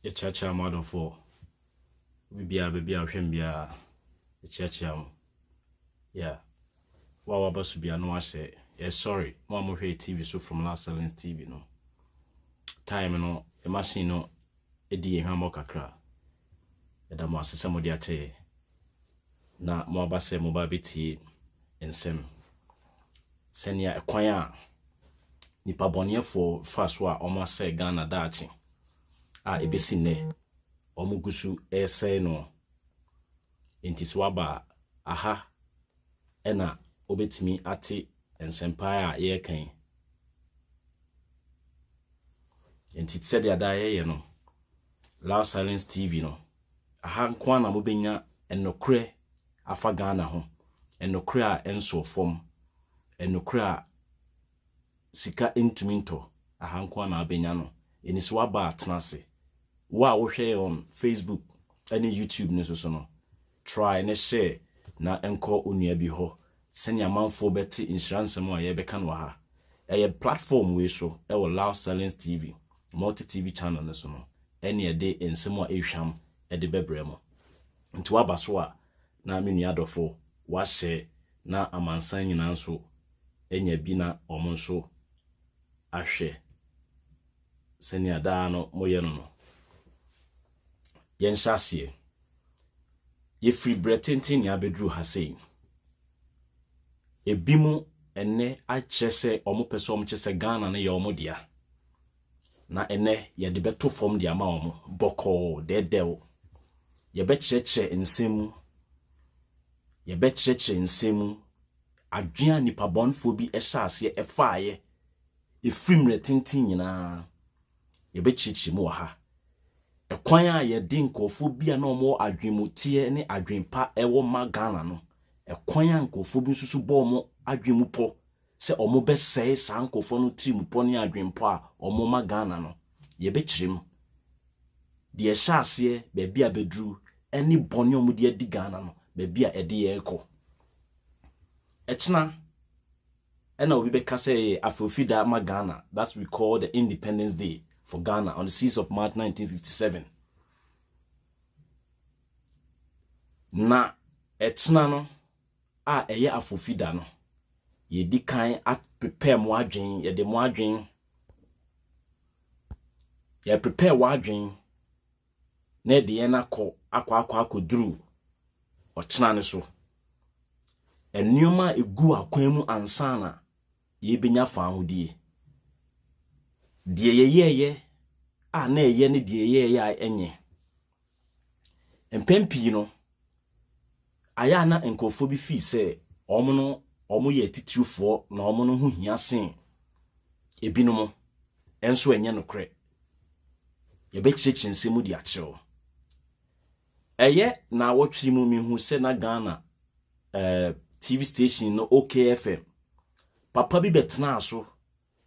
a chacha model for we be a baby or him be a chacham. Yeah. Wow, about to be a no say. Yeah, sorry. Mama here TV so from Last Silence TV no. Time no, a machine no, a D hammer kakra. A damas somebody at na mo abase mo ba beti ensem. Senya ekwanya nipa boniefo fa so a omo say Ghana dachi. A ebesi ne omo gusu ese no. Enti swaba aha ena obetimi ate ensempire a ye kan. Enti said ya da ye no. Loud Silence TV no. Aha nkwa na mobenya enokre afa Ghana ho. Enokre a enso fom. Enokre a sika intuminto. Aha nkwa na abenya no. Eni swaba atnase. Wa wo hwe on Facebook any YouTube ne so no. Try and share na enko onua bi ho. Senya manfo beti insurance mo aye beka no ha. Eye platform we so e wo Loud Silence TV. Multi TV channel ne so no. Eni ede ensemo a ehwam ede bebre mo. Nti waba so a na menua dofo wa share na amansan nyina nso enya bi na omo nso ahwe. Senya da no moye no. Yen shasie. Ye free bretintin ya bedru ha sei. Ebimu ene a chese omo pese omo chese Ghana na ye omo dia. Na ene ye de beto form dia ma omo boko dedew. Ye be cheche ensemu. Ye be cheche ensemu. Adwea nipa bonfo bi ehyaase efaaye. Efrim retintin nyina. Ye be cheche mu ha. Ekwan a ye di nkofo bia na omo adwemutie ne adwempa ewo ma Ghana no. Ekwan a nkofo bi susu bo omo adwemu po se omo be sei sa nkofo no trim po ne adwempo a omo ma Ghana no. Ye be kyerem. De ehyaase be bia bedru eni bone omo de adi Ghana no be bia ede ye ekọ. Echna ena obi be ka say afofida ma Ghana. That's we call the Independence Day for Ghana on the 6th of March 1957. Na etna no a eye afofida no ye di kan at prepare mo adwen ye de mo adwen ye prepare mo adwen na de ye na akọ duru otna ne so enuma egu akwan mu ansana ye benya fa ahodie die ye a na eye ne die ye a enye empempi no aya na nkofo bi fi se omo ye titirufo na omo no hu hiasen ebinom enso enye nokre ye be kyekyense mu di akyew eye na wotwe mu mi hu se na Ghana TV station no OKFM papa bi betena aso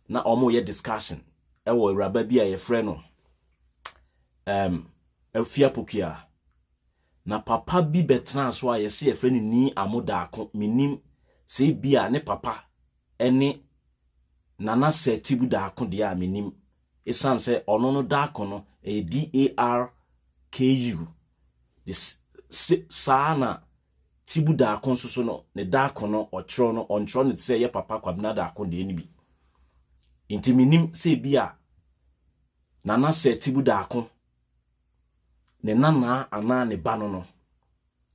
na omo ye discussion ewo raba bi a ye frɛ no afia pokia na papa bi betena aso a ye se ye frɛ ni amoda akọ minim se bia ne papa ene nana setibu da akọ de a minim esanse ono no da akọ no DARKU this sana tibu da akọ so no ne da akọ no ochro no onchro ne se ye papa kwabna da akọ de ni bi inti minim se bia nana setibu da akọ ne nana ana ne ba no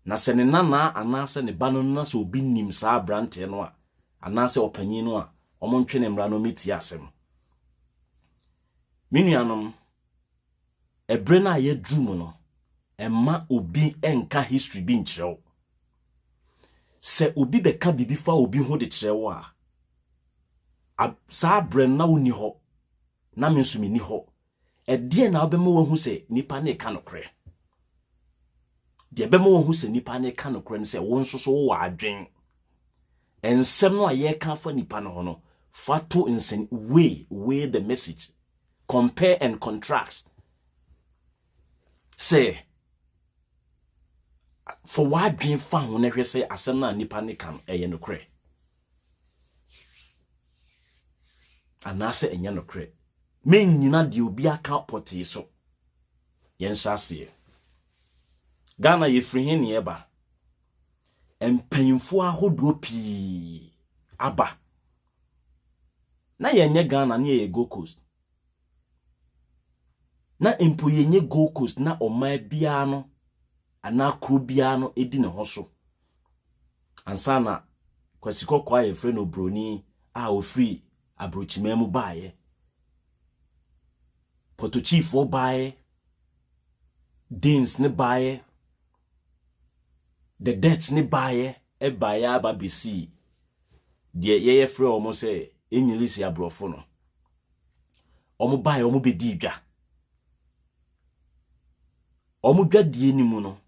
na se ne nana ana se ne ba no na so obi nim sa brante no a ana se opanyin no a omo ntwe ne mra no meti asem minuanom ebre na ye drum no emma obi enka history bi nkyerɛw se obi beka bibi fa obi ho de kyerɛw a sa bre na woni ho na mensumi ni ho ɛdeɛ na obema wahu se nipa na eka nokre de bema wahu se nipa na eka nokre ne se wo nso so wo adwen ensem no aye ka fa nipa no ho no fato insen weigh the message, compare and contrast. Say for what dream fan when I say asem na nipa ne kan eye no kre anase enye no kre men nyina de obi aka poti so yen shase Ghana yefri hen ye ba empanyimfo ahodo pi aba na yenye Ghana na ye Gold Coast na empo yenye Gold Coast na oma bia no ana kru bia no edi ne ho so ansa na kwasiko kwa ye frɛ no broni a ofri abrochimemu baaye Porto Chief o baaye Deans ne baaye the Dutch ne baaye e baaye aba besi de ye frɛ omo se enyilisi abrofo no omo baaye omo bedi dwa omo dwadie ni mu no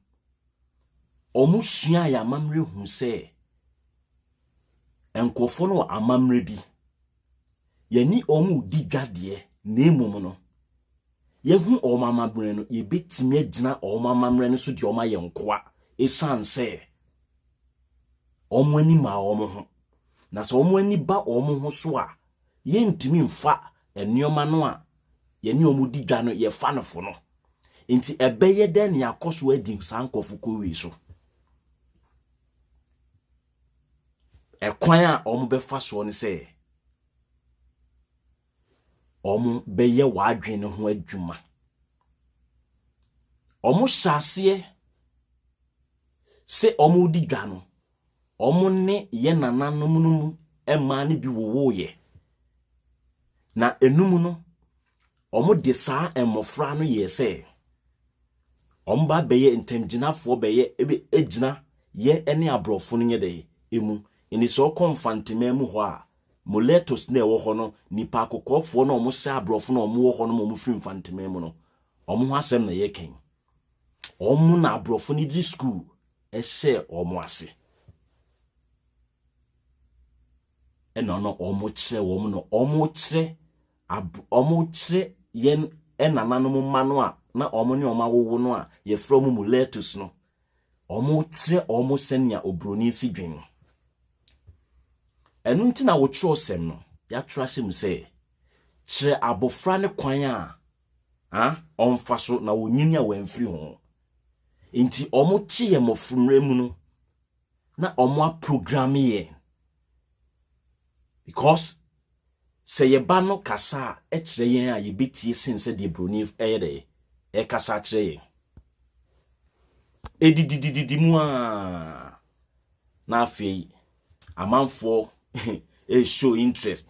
omo sua ya amamre hu se enkofo no amamre bi yani omo di dwadie na emum no yehu omamamre no ye betimi agina omamamre no so de oma ye nkoa esanse omo ani ma omo ho na so omo ani ba omo ho so a ye ntimi mfa enioma no a ye ni omo di dwa no ye fa no fo no enti ebeye den yakoso adi sankofu kowi so ekwan a omo befa so ne se omo beye wadwen ne ho adwuma omo hyase se omo di dwa no omo ne ye nananom no ema ne bi wowo ye na enum no omo de saa emofra no ye se omo ba beye ntemginafo beye ebe egina ye ene abrofo no nye de emu ini so konfantima mu ho a moletos na ewo ho no nipa akokofo na omo se abrofo na omo wo ho no mo firi infantima mu no omo ho asem na ye ken omo na abrofo ni di school e she omo ase eno no omo kire wo no omo kire yen enananom ma no a na omo ne omo awowo no a ye fra omo moletos no omo kire omo senia obroni si dwen enu ntina wo tro sem no ya trashe mu se kire abofra ne kwan a onfa so na wonyini a wanfiri ho enti omo tie mofumre mu no na omo a program ye because se ye ba no kasa e kire yen a ye betie sense de broni eyede e kasa kire yen edidididi mu a na afei amanfo e show interest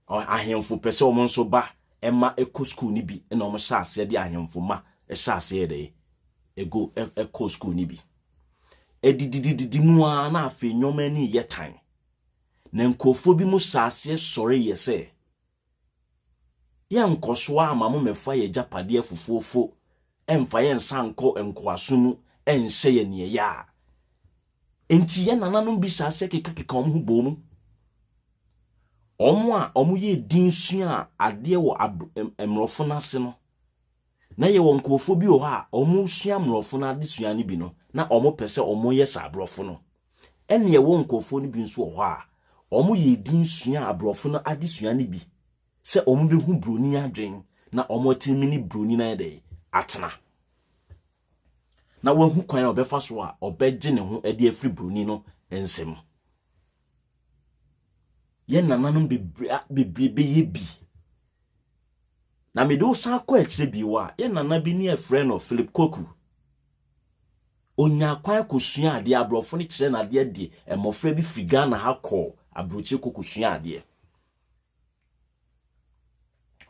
ahemfo pese omo nso ba ema eco school ni bi na omo hyase de ahemfo ma e hyase de ego eco school ni bi edidididi mu a na afei nyoma ni yetan na nkofo bi mu hyase sore ye se ye nkoso a mamu mefa ye japade afufofo emfa ye nsanko enkoaso mu enhye ye ne ya enti ye nananom bi hyase keka omo bo mu omo ye din sua ade wo emrofo na se no na ye won nkofo bi o ha omo sua mrofo na ade sua ni bi no na omo pese omo ye sa abrofo no ene ye won nkofo ni bi nso o ha omo ye din sua abrofo na ade sua ni bi se omo be hu broni adwen na omo timi ni broni na de atena na wo hu kwan obefa so a obeje ne ho ade afri broni no ensem ye nananom bebrebe ye bi na me do san kwa akire bi wa ye nana bi ne afre no Philip Koku onya kwan kosua ade abrofo ne kire na ade de emofra bi friga na ha call abrochi kokosua ade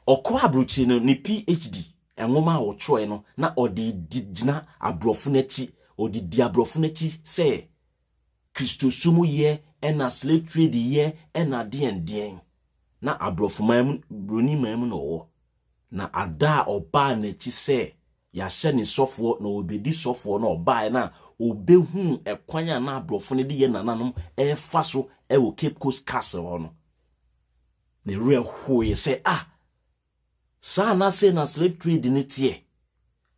okwa abrochi no ni PhD enwoma wo troe no na odi digina abrofo na chi odi di abrofo na chi se Kristosumu ye ena slave trade ye ena dien na abrofo mam broni mam no wo na ada oba na chi se ya hye ni sofo na obedi sofo na oba na obehu ekwan na abrofo ne de ye nananom e fa so e wo Cape Coast Castle no ne re hoye se sa na se na slave trade ne tie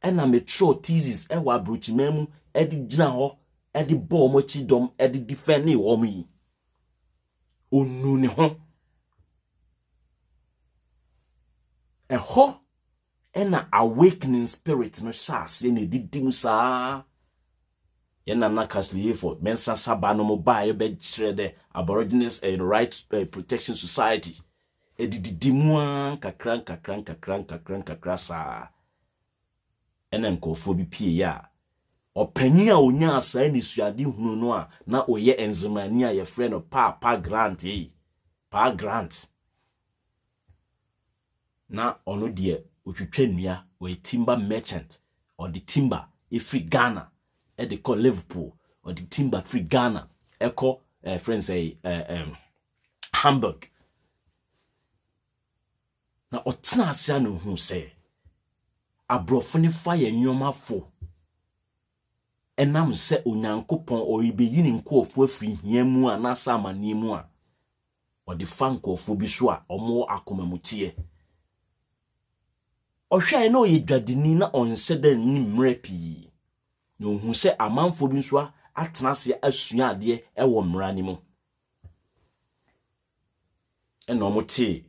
ena metro thesis e wa abrochi mam e di gina ho e di bo mo chi dom e di defend ni wo mi onu ne ho eho ena awakening spirit no shase na didim saa yena na Castle Hayford mensa saba no mo ba ye be kire de Aborigines and Rights Protection Society edididimu an kakran saa ena nkofo bi pie ya opanyi a onya asa ni suade hunu no a na oye enzimani a ye frɛ no pa grant pa grant na ono de otwetwa nnua we timber merchant or the timber free Ghana e de call Liverpool or the timber free Ghana e call friends say Hamburg na otena asia no hu say abrofo ne fa ye nyomafo enam se onyankopon oribeyi ne nkofo afiri hia mu a na samani mu a odi fa nkofo bi so a omo akomamutie ohwa na oyedwadini na onse da ni mre pi na ohun se amanfo bi so atena se asua ade e wo mra ni mu ena omote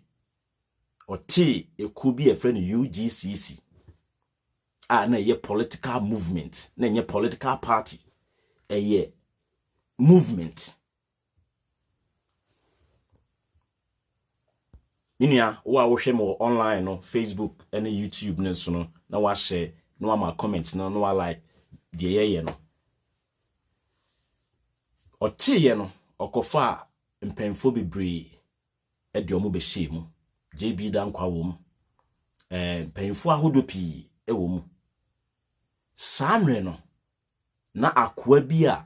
oti eku bi e fre no UGCC na ye political movement na ye political party ye movement ninia wa hwe mo online no Facebook and YouTube ne so no na wa share no ma comment no wa like de ye no oti ye no okofa mpenfo bebre e de omo be hye mu JB Dankwa wo mu mpenfo ahodo pi e wo mu Samre no na akoa bi a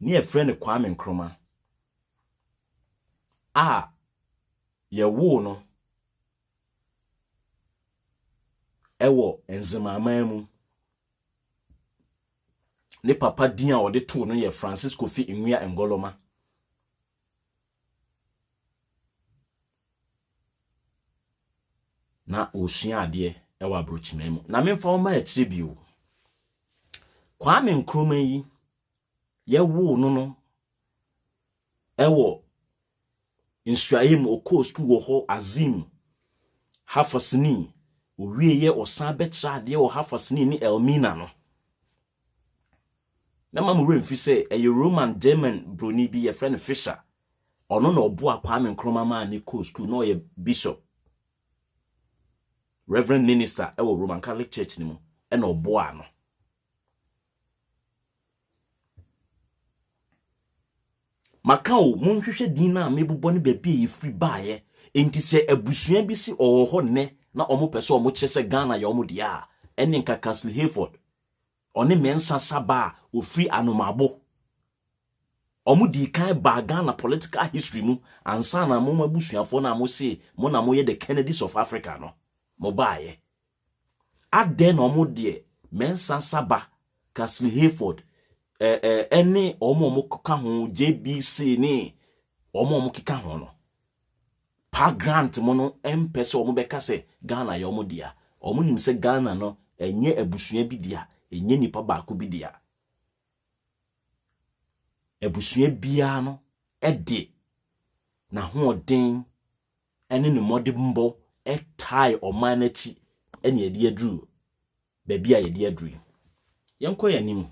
ne e friend Kwame Nkrumah ye wo no ewo enzimama mu ne papa din a ode to no ye Francis Kofi Nwia Ngoloma na osua ade ewa abrochimemu na memfa wo ma atire bio Kwame Nkrumah yi ye wo no ewo insuayem okostu wo ho Azim Hafasini owie ye osan betra ade wo Hafasini ni Elmina no na mamu remfi se eye Roman German broni bi ye friend Fisher ono na obo Kwame Nkrumah ma ni kostu no ye bishop Reverend Minister ewo Roman Catholic Church ni mu ena obo ano Makao munhwehwe din na mebubo ne baabi free baaye enti se abusua bi si oho ne na omo pese omo kyese Ghana ya omo dia ene nka Castle Hayford one mensa saba ofri anomabo omo di kan ba Ghana political history mu ansa na mo mabusuafo na mo se mo na mo ye the Kennedys of Africa no mo baaye ade na omo de mensa saba Castle Hayford ene omo keka ho JBC ni omo keka ho no pa grant mo no empese omo beka se Ghana ya omo dia omo nim se Ghana no enye abusua bi dia enye nipa ba ko bi dia abusua bia no ede na ho odin ene ne modimbo etai omanachi ene ede adru ba bia ede adru yenko yanim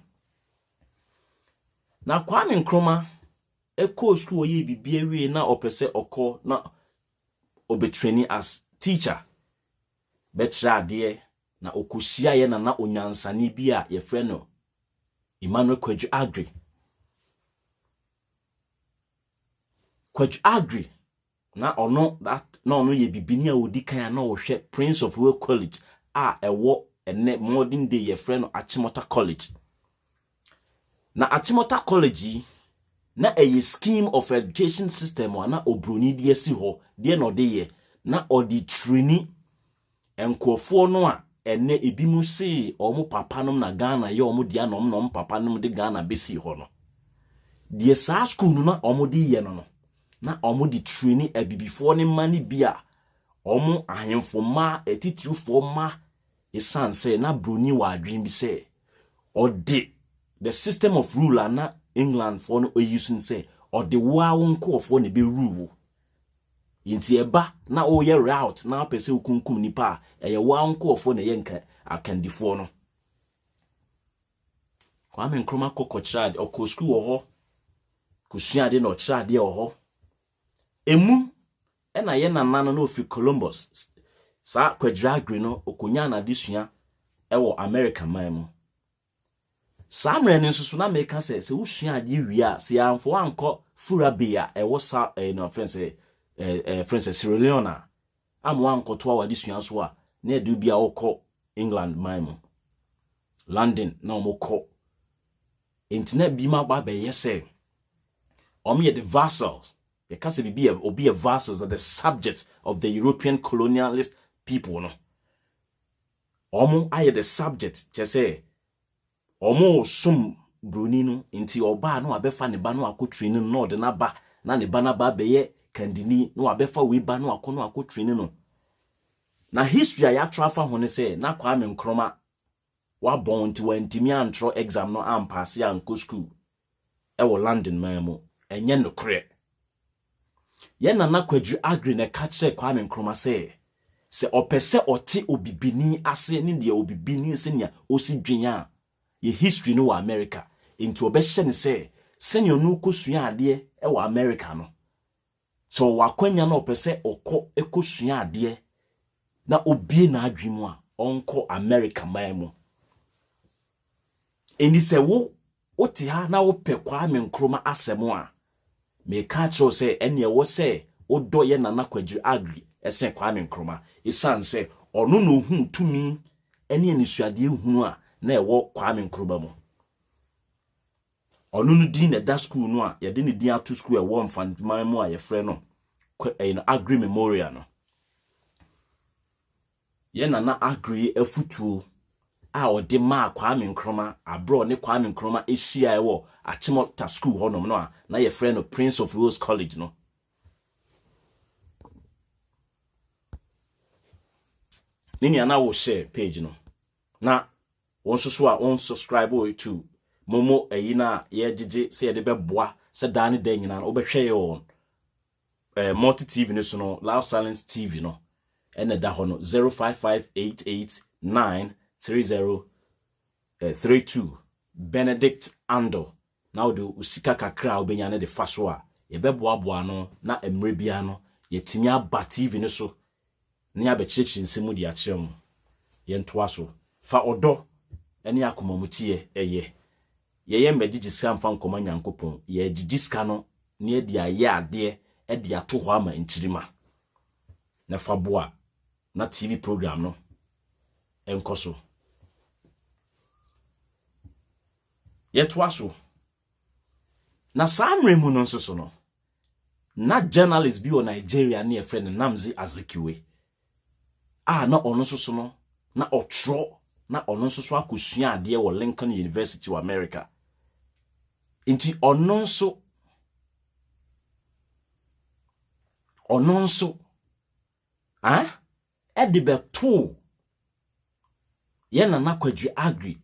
na Kwame Nkrumah eko school ye bibia wie na opese oko na obetraining as teacher betra ade na okosia ye na onyansane bi a ye frɛ no Emmanuel Kwaju Agri na ono that na ono ye bibini a odi kan na ohwe Prince of Wales College a ewo ene modern day ye frɛ no Achimota College na Achimota College na a scheme of education system na obroni de asi ho de na ode ye na odi trainee enkofo no a ene ebi mu se omo papa nom na Ghana ye omo dia nom papa nom de Ghana besi ho no de sa school no na omo de ye no na omo di trainee abibifo ne mani bia omo ahemfo ma etitirufo ma esanse na broni wa adwin bi se ode the system of rule na England for no using say or the wa wonko for ne be rule Inti eba na o ye route na pese ukunkum nipa eye wa nkofo na ye nka akandifo no. Kwame Nkrumah kokochade okọ school oho. Kusuade na ochade oho. Emu ena ye nanano no fi Columbus. Sa Kwadwo Agri no okonya na desua ewo America man mu. Sa mre ne nsusu na meka se usua ade wi a se amfo anko furabia ewo sa no friends friends Sierra Leone amwo anko to awade sua so a na edu bia okọ England man mu. London na omokọ. Internet bi ma ba be yese. Omo the vassals. Because it be a vassals are the subjects of the European colonialist people no. Omo aye the subject say omo sum bruni no inti oba no abefa ne ba no akotri no de na ba na ne ba na ba beye kandini no abefa we ba no akono akotri no. Na history ya trafa ho ne say na Kwame Nkrumah wa bon nti wantimi antro exam no ampass ya nko school e wo London man mu enye no kre. Ye Nana Kwadwo Agri na ka kire Kwame Nkrumah se opese oti obibini ase ne de obibini se nia osi dwenya ye history no wa America into obehye ne se ne onu kosua ade e wa America no so wakwanya na opese okọ ekosua ade na obie na adwemu a onko America man mu eni se wo oti ha na wo pe Kwame Nkrumah asemu a me ka kire se ene wo se odo ye Nana Kwadwo Agri esen Kwame Nkrumah isan se ono no hu tumi ene anisuade hu a na ewo Kwame Nkrumah mu ono no din na da school no a ye de ne din ato school ewo mfanman mu a ye frɛ no Agri Memorial no ye Nana Agri afutuo a ode ma Kwame Nkrumah abro ne Kwame Nkrumah ehia ewo Achimota school honom no a na ye frɛ no Prince of Wales College no. Nini ana wo share page no na won so a won subscribe to momo ayina ye gigi se ye de beboa se da ne da nyina no obehwe ye won multi TV no so no Loud Silence TV no ene da ho no 0558893032 Benedict Ando na odo usika kakra obenya ne de faso a ye beboa boa no na emre bia no ye timi aba TV no so ni abechichi nsemu di akyerem ye ntoa so fa odo ene akomamutie eye ye mbegigi ska mfa nkoma Nyankopon ye gigi ska no ne edi aye ade e di ato ho ama nchirima na fa boa na TV program no enkoso ye toa so na samre mu no nso no na journalist bi o Nigeria ne e friend Nnamdi Azikiwe na ono so no na otro na ono so akosua ade wo Lincoln University of America inti ono so edi beto ye Nana Kwadwo Agri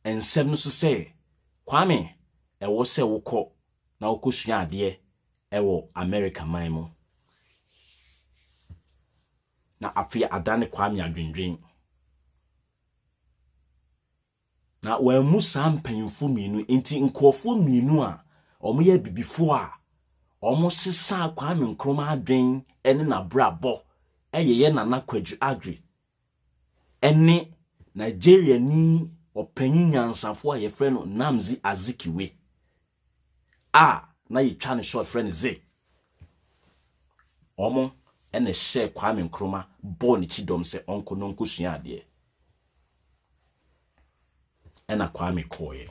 ensem no so say Kwame wo se wokọ na okosua ade wo America man mu na afia adane Kwame adwendwen na wa mu sampanyimfo mienu enti nkofo mienu a omo ye bibifo a omo sesa Kwame Nkrumah adwen ene na brabo ye Nana Kwadwo Agri ene Nigeria ni opanyin nyansafo a ye frɛ no Nnamdi Azikiwe na ye twa ne short friend ze omo ene share Kwame Nkrumah born chidom se onko no nkosua ade ena Kwame koye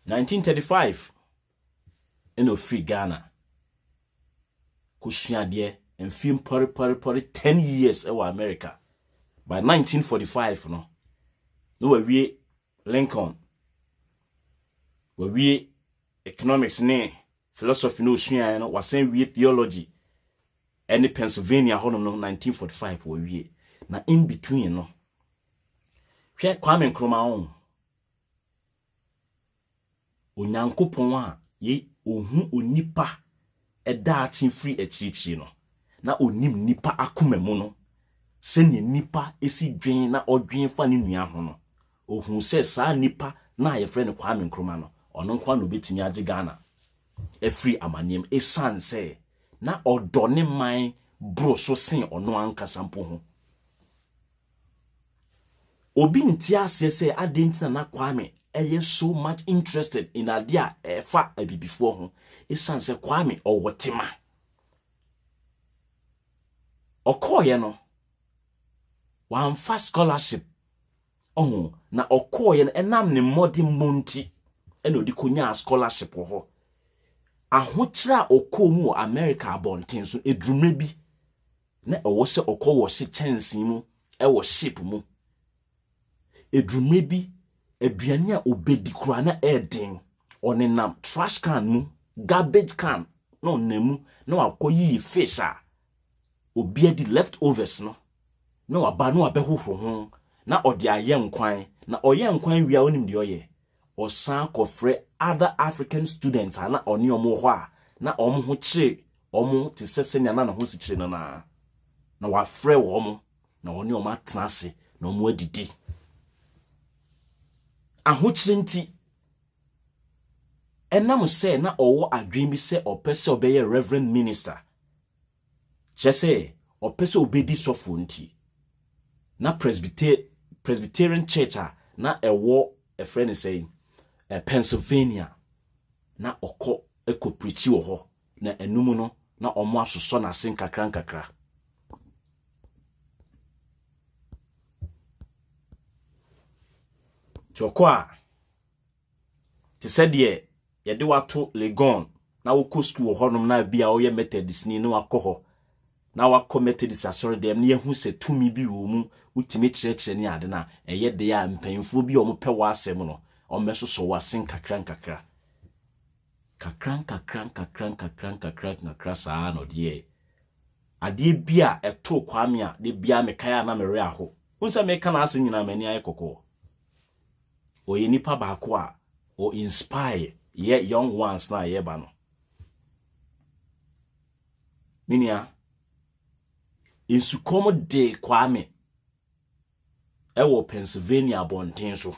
1935 eno free Ghana kosua ade enfim pori 10 years ewa America by 1945 no we Lincoln we economics ne philosophy no sua no wasen we theology any Pennsylvania hono no 1945 we na in between no hwe Kwame Nkrumah Onyankopon a ye ohu onipa daakye free echichi no na onim nipa akoma mu no se ne nipa esi dwen na odwen fa ne nua ho no ohun se saa nipa na ye frɛ no Kwame Nkrumah no ono nkwa no betumi age Ghana free amanem esanse na odo ne man bro so sen ono ankasa mpo ho obi nti ase se adentina na Kwame so much interested in idea fa abibifo ho esanse Kwame owotema okoye no one fast scholarship na okoye no enam ne modi monti ena odi konya scholarship ho ahokyra okomu America abonten so edrume bi na ewo se okowo hye chansi mu ewo ship mu edrume bi aduane a obedi kura na eden onenam trash can mu garbage can na onemu na wakoyi fish a obi adi leftovers no na waba no abehohoro ho na ode aye nkwan na oye nkwan wia onim de oye osan kofre other African students ana oni omo ho a na omo ho kire omo te sese na na ho si kire no na wafre wo omo na oni omo atena ase na omo adidi ahokyire nti enam se na owo adwen bi se opese obeye reverend minister chese opese obedi sofo nti na Presbyterian church na ewo a friend say Pennsylvania na oko preachi wo ho na enumu no na omo asoso na sen kakra Chokwa ti said ye de wato Legon na wo school honom na bia wo ye Methodist ni no akọ na wakọ Methodist asori dem na yehu se tumi bi wo mu utimi kyerɛkyerɛ ni ade na eye de ya mpanyimfo bi omo pɛ wa asɛm no omeso so wasen kakra saa no de ade bia eto Kwame a de bia mekaya na mere aho unsa meka na ase nyina mani aye kokko oye nipa baako a o inspire ye young ones na ye ba no minia insukomo de Kwame ewo Pennsylvania bonten so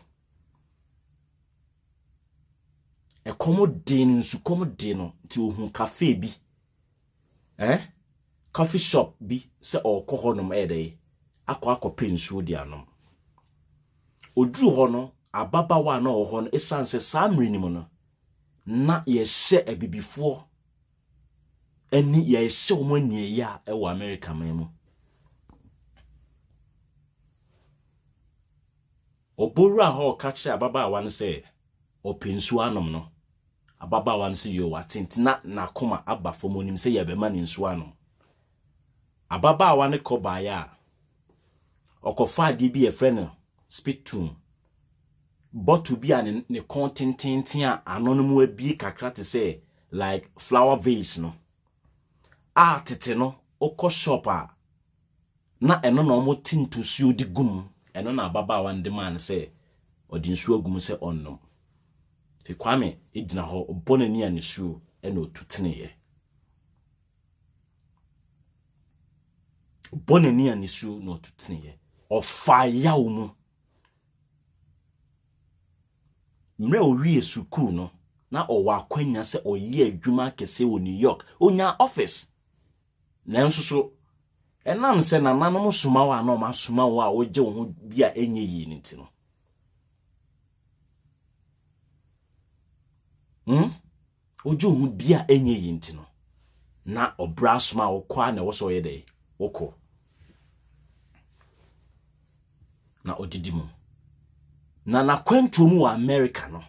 ekomo de insukomo de no ti ohun cafe bi coffee shop bi se okohonom ede akọ pensuo di anom oduru ho no ababawa na oho no esanse samre ni mu no na ye hye abibifo ani ye hye omani ya ewo America memu obora ho kache ababawa no se opensuo anom no ababawa no se yo watintina na koma abafo monim se ye bema ne nsuo anom ababawa ne kobaya okofa ade bi e friend spitum bottle bi an ne contentin a anonymous abi kakra te say like flower vase no tete no oko shop a na eno na omo tinto suo di gum eno na baba wan de man say odi nsuo gum say onnom fi Kwame egina ho bonani an suo eno tutene ye bonani an suo no tutene ye ofaya umu mre owie sukuru no na owa akwanya se oye adwuma kese wo New York onya office nanso so enam se na nanom soma wa na ma soma wa a oje wo bia enye yi ni ti no oje wo bia enye yi nti no na obra soma wo kwa na wo so ye dey woko na odidi mu na kwantu mu wa America no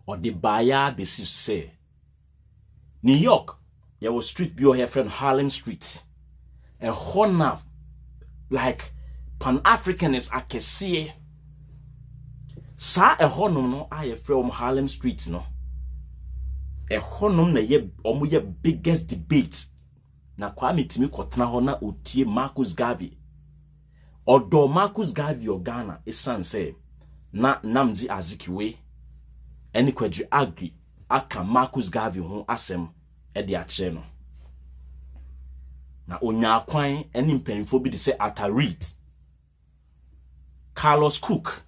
odi baya besi se New York there was street bi o here friend Harlem Street a hona like Pan-Africanist akese sa a honom no aye from Harlem Street no a honom na ye omo ye biggest debates na Kwame timi kotena ho na otie Marcus Garvey odo Marcus Garvey o Ghana esanse na Nnamdi Azikiwe eni Kwadwo Agri aka Marcus Garvey ho asem e de akyere no na onya akwan ene mpanfo bi de say Atarid Carlos Cook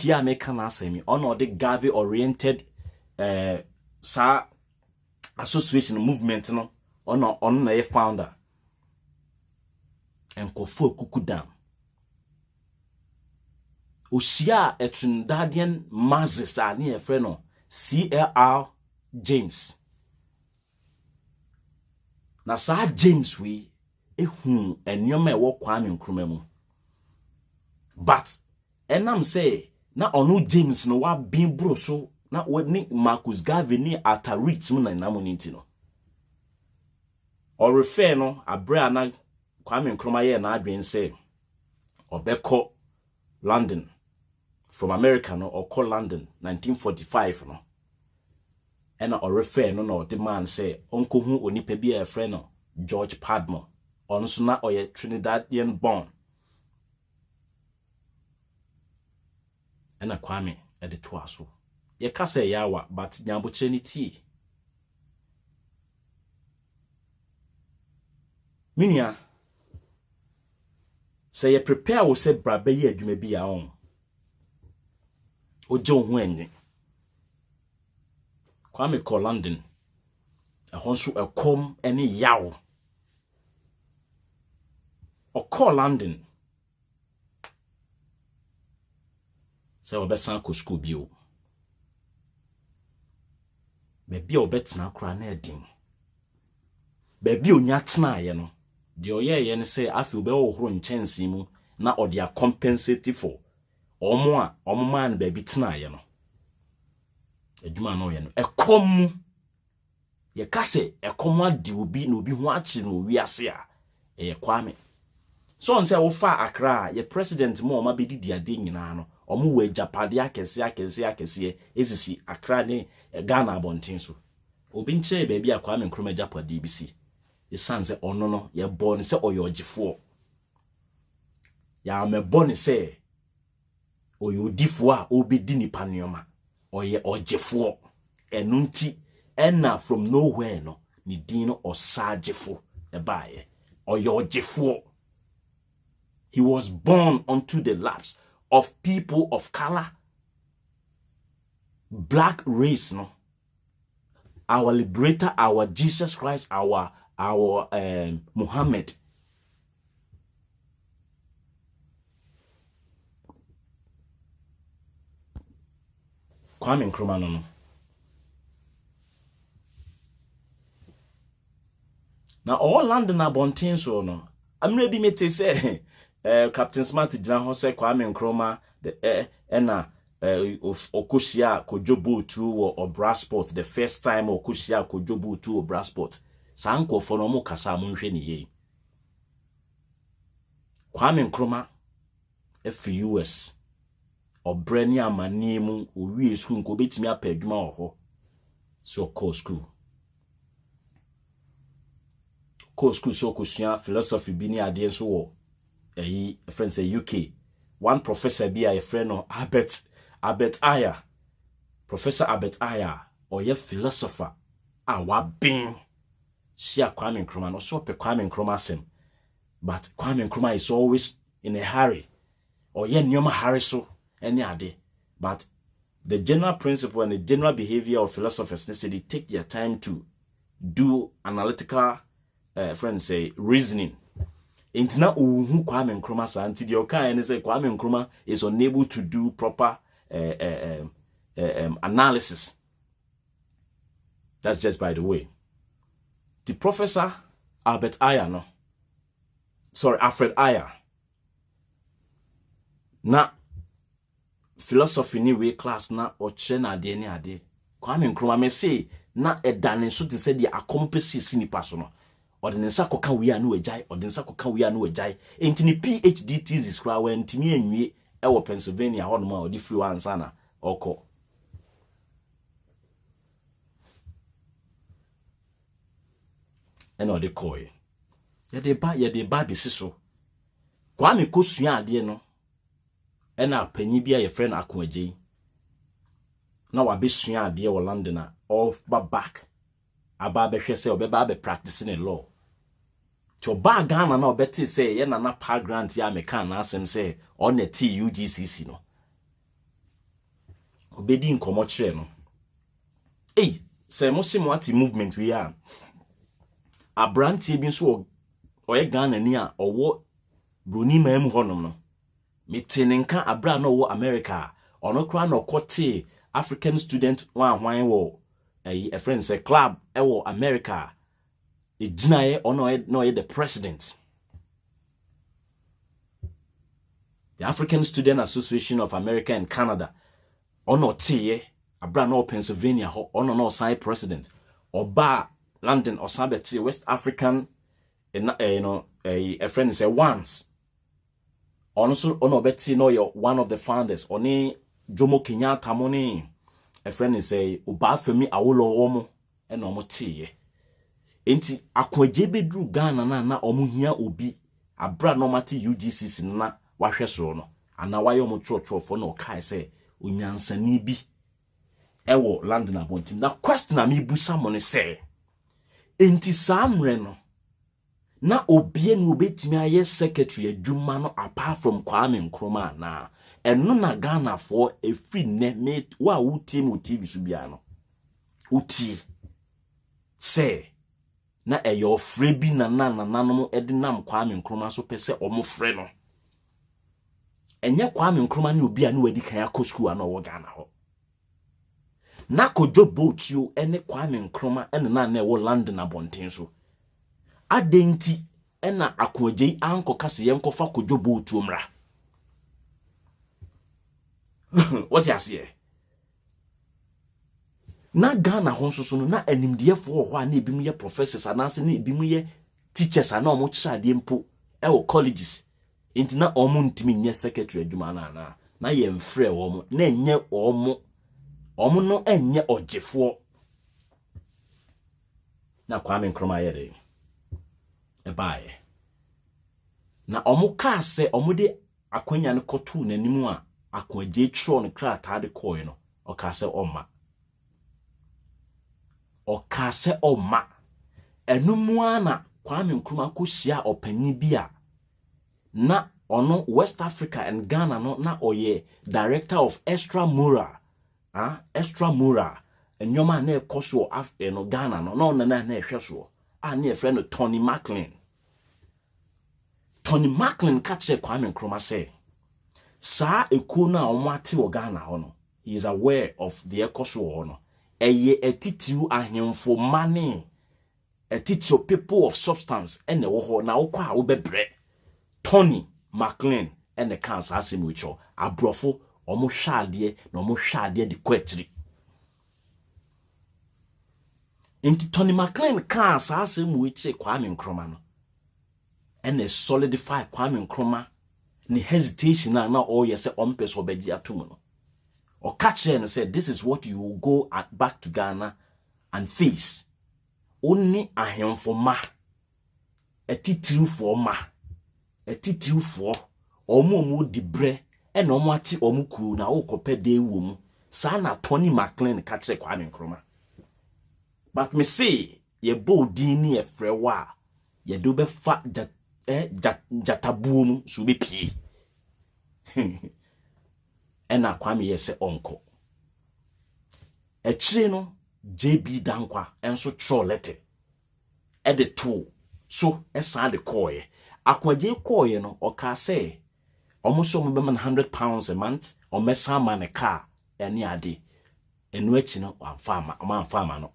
ya make na asemi ono de Gavi oriented sa association movement no ono na ye founder enkofo kukudam Oshia Etrindadian Mazis a ne yefre no CLR James na sa James we ehu enyoma e wo Kwame Nkrumah mu but enam say na ono James no wa bin bro so na ni Marcus Garvey ni Atarit mu na namoniti no or refer no abra na Kwame Nkrumah ye na adwen say obekọ London from America no or call London 1945 no and or refer no the man say uncle hu onipa bi a friend no George Padmore on so na oye Trinidadian born and a Kwame at the twaso ye ka say yawa but nyambo trinity minia say ye prepare wo say bra be ye adwuma bi a on oje ho enye Kwame call London a honso ekom ene yawo o call London say obesan ko school bio be bia obetena kra na edin be bia onya tena ye no de oyeye ne say afi obe wo horo nchensi mu na ode a compensate for omo man be bi tena ye no adwuma no ye no ekom ye kase ekom adi obi na obi ho achi no wi ase a ye Kwame so on say wo fa Accra ye president mo ma be didi ade nyina no omo we Japade akese ezisi Accra ne Ghana abonten so obi nche be bia Kwame Nkrumah Japade bisi ye sanse ono no ye born se oyogifo ya me born se oyodifo a obedi nipa nioma oye ogifo enunti enna from nowhere no ni din no osagifo e baaye oyogifo. He was born onto the laps of people of color, black race, no. Our liberator, our Jesus Christ, our Muhammad. Kwame Nkrumah no. Now all London abontin so no. I'm ready me to say Captain Smart Jan ho say Kwame Nkrumah the na Okoshia Kojobu to or Brasport the first time Okoshia Kojobu to or Brasport sanko for no mo kasa mo hwe ne ye Kwame Nkrumah US obrani amani mu owie school nko betimi apadwuma ho so call school so kusua philosophy bi ni ade so wo friends say UK one professor bi a friend no Albert Aya Professor Albert Aya oye philosopher a wa bin shia Kwame Nkrumah no so pe Kwame Nkrumah sem but Kwame Nkrumah is always in a hurry oye nyoma hurry so any ade but the general principle and the general behavior of philosophers they say they take their time to do analytical friends say reasoning intina uhu Kwame Nkrumah sa anti the okan and say Kwame Nkrumah is unable to do proper analysis. That's just by the way. The professor Alfred Aya na philosophy ni way class na oche na ade ni ade Kwame Nkrumah me say na edane so te say the accomplices ni paso no ordinansa koka wi anu ejai enti ni PhD thesis kra wa ntimi anwie e wo Pennsylvania ho no ma odi free one sana oko eno de koy ye de ba bi siso Kwame kosua ade no ena panyi bia ye friend akoagye na wa besua ade wo London off back aba be hwe say obeba be practicing the law to ba Ghana na obeti say ye nana pa grant ya meka na asem say on the TUGCC no obedi nkomo kire no say musimo ati movement we are abrantie bi so oye Ghana ni a owo broni mam honom no metinenka abra na owo America ono kra na okote African student wan wo a friend say club ewo America ejinaye ono no the president. The African Student Association of America and Canada ono tiye abra no Pennsylvania ho ono no sign president oba London or sabeti West African a friend say once also ono beti no you're one of the founders oni Jomo Kenyatta money a friend say Obafemi Awolowo and omo tiye enti akwaje bedru Ghana na omo hia obi abra no mate UGCC na wahwe so no ana wayo mo trotro no kai say onyansani bi ewo London abontim na question na me busa mo ne say enti samre no na obie no obetimi aye secretary adwuma no apart from Kwame Nkrumah na eno na Ghana for a free ne me wa wuti mu TV so bia no uti say na eyo free bi na nanom edinam Kwame Nkrumah so pese omo free no enye Kwame Nkrumah ne obi a ne wadi kan akosku a na wo Ghana ho na kojo boatio ene Kwame Nkrumah ene na ewo London abonten so adenti ena akoje anko kase yenkofa kojo boatio mra what you say na Ghana ho so no na animdiefo ho a na ebimu ye professors anase na ebimu ye teachers ana omo chade mpo ewo colleges enti na omo ntimi nye secretary adwuma na ye mfrɛ omo na enye omo no enye ogefo na Kwame Nkrumah yede baaye na omo ka se omo de akwanya ne kotu nanimu a akwaje tro ne krata de koy no o ka se oma enumu ana Kwame Nkrumah ko hia opanyi bi a na ono West Africa and Ghana no na oye director of extramural enyoma na ekoso no Ghana no na ehweso a na efre no Tony Macklin kache Kwame Nkrumah say sa ekuo na omate wo Ghana ho no he is aware of the ekoso ho no eye etitiu ahemfo mane etitiu people of substance ene wo ho na wo kwa wo bebre Tony Macklin ene cancer asem wicho abrofo omo hwade na omo hwade de kwatiri enti Tony Macklin cancer asem wiche Kwame Nkrumah no ene solidify Kwame Nkrumah ni hesitation na all ye say ompeso obeji atomo no or catch and say this is what you will go back to Ghana and face only a him for ma a titru for ma a titru for omo di bre and omati omukuru na okope de wom sana Tony Macklin catch Kwame Nkrumah but me say ye bo dini e frewa ye do be fa that jatabuum so be pie ena Kwame yese onko echire no JB Dankwa enso tro letter e de to so esa de koye akwaje koye no oka say almost so me £100 a month or mesa man a car eni ade enu echi no farmer no farmer no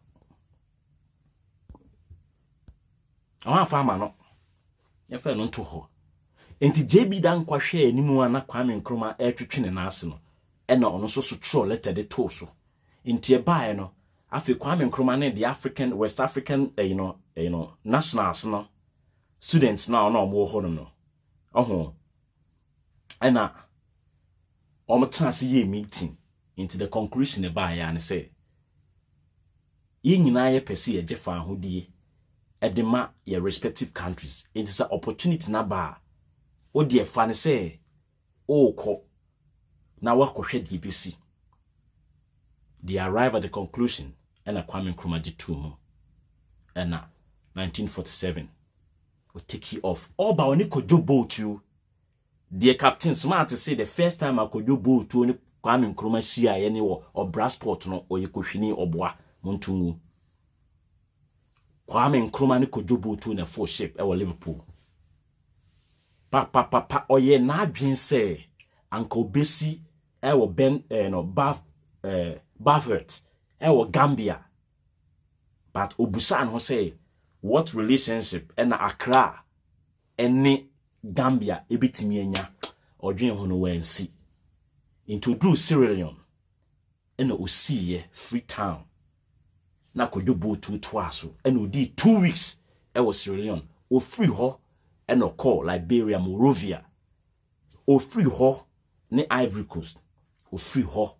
ye fe no nto ho enti JB Dankwa hwe animu ana Kwame Nkrumah etwetwe na ase no ena ono so tro letter de to so enti e bae no afi Kwame Nkrumah ne the African West African nationals no students na ono mo ho no oho ena omo trans ye meeting into the conclusion e bae ya ne say ye nyina ye pese ye jefa ahodie edema your respective countries. It is an opportunity na ba o de fa ne say o ko na wa ko hwe DBC. They arrive at the conclusion and Kwame Nkrumah jitu mu and 1947 we take it off all ba oni kojo boat you the captain smart to say the first time akojo boat you ni Kwame Nkrumah shia ye ni wo Brasport no oyekohwini oboa montungu Kwame Nkrumah ni kojo boat na full ship e wo Liverpool pa oye na adwen se anka obesi e wo Ben no Buffett e wo Gambia but obusan ho say what relationship and Accra any Gambia ebitimi anya odwen ho no wansi into do Sierra Leone and osie Freetown na kodo boat to aso and odi 2 weeks e was Sierra Leone o free ho and o call Liberia Monrovia o free ho ne Ivory Coast o free ho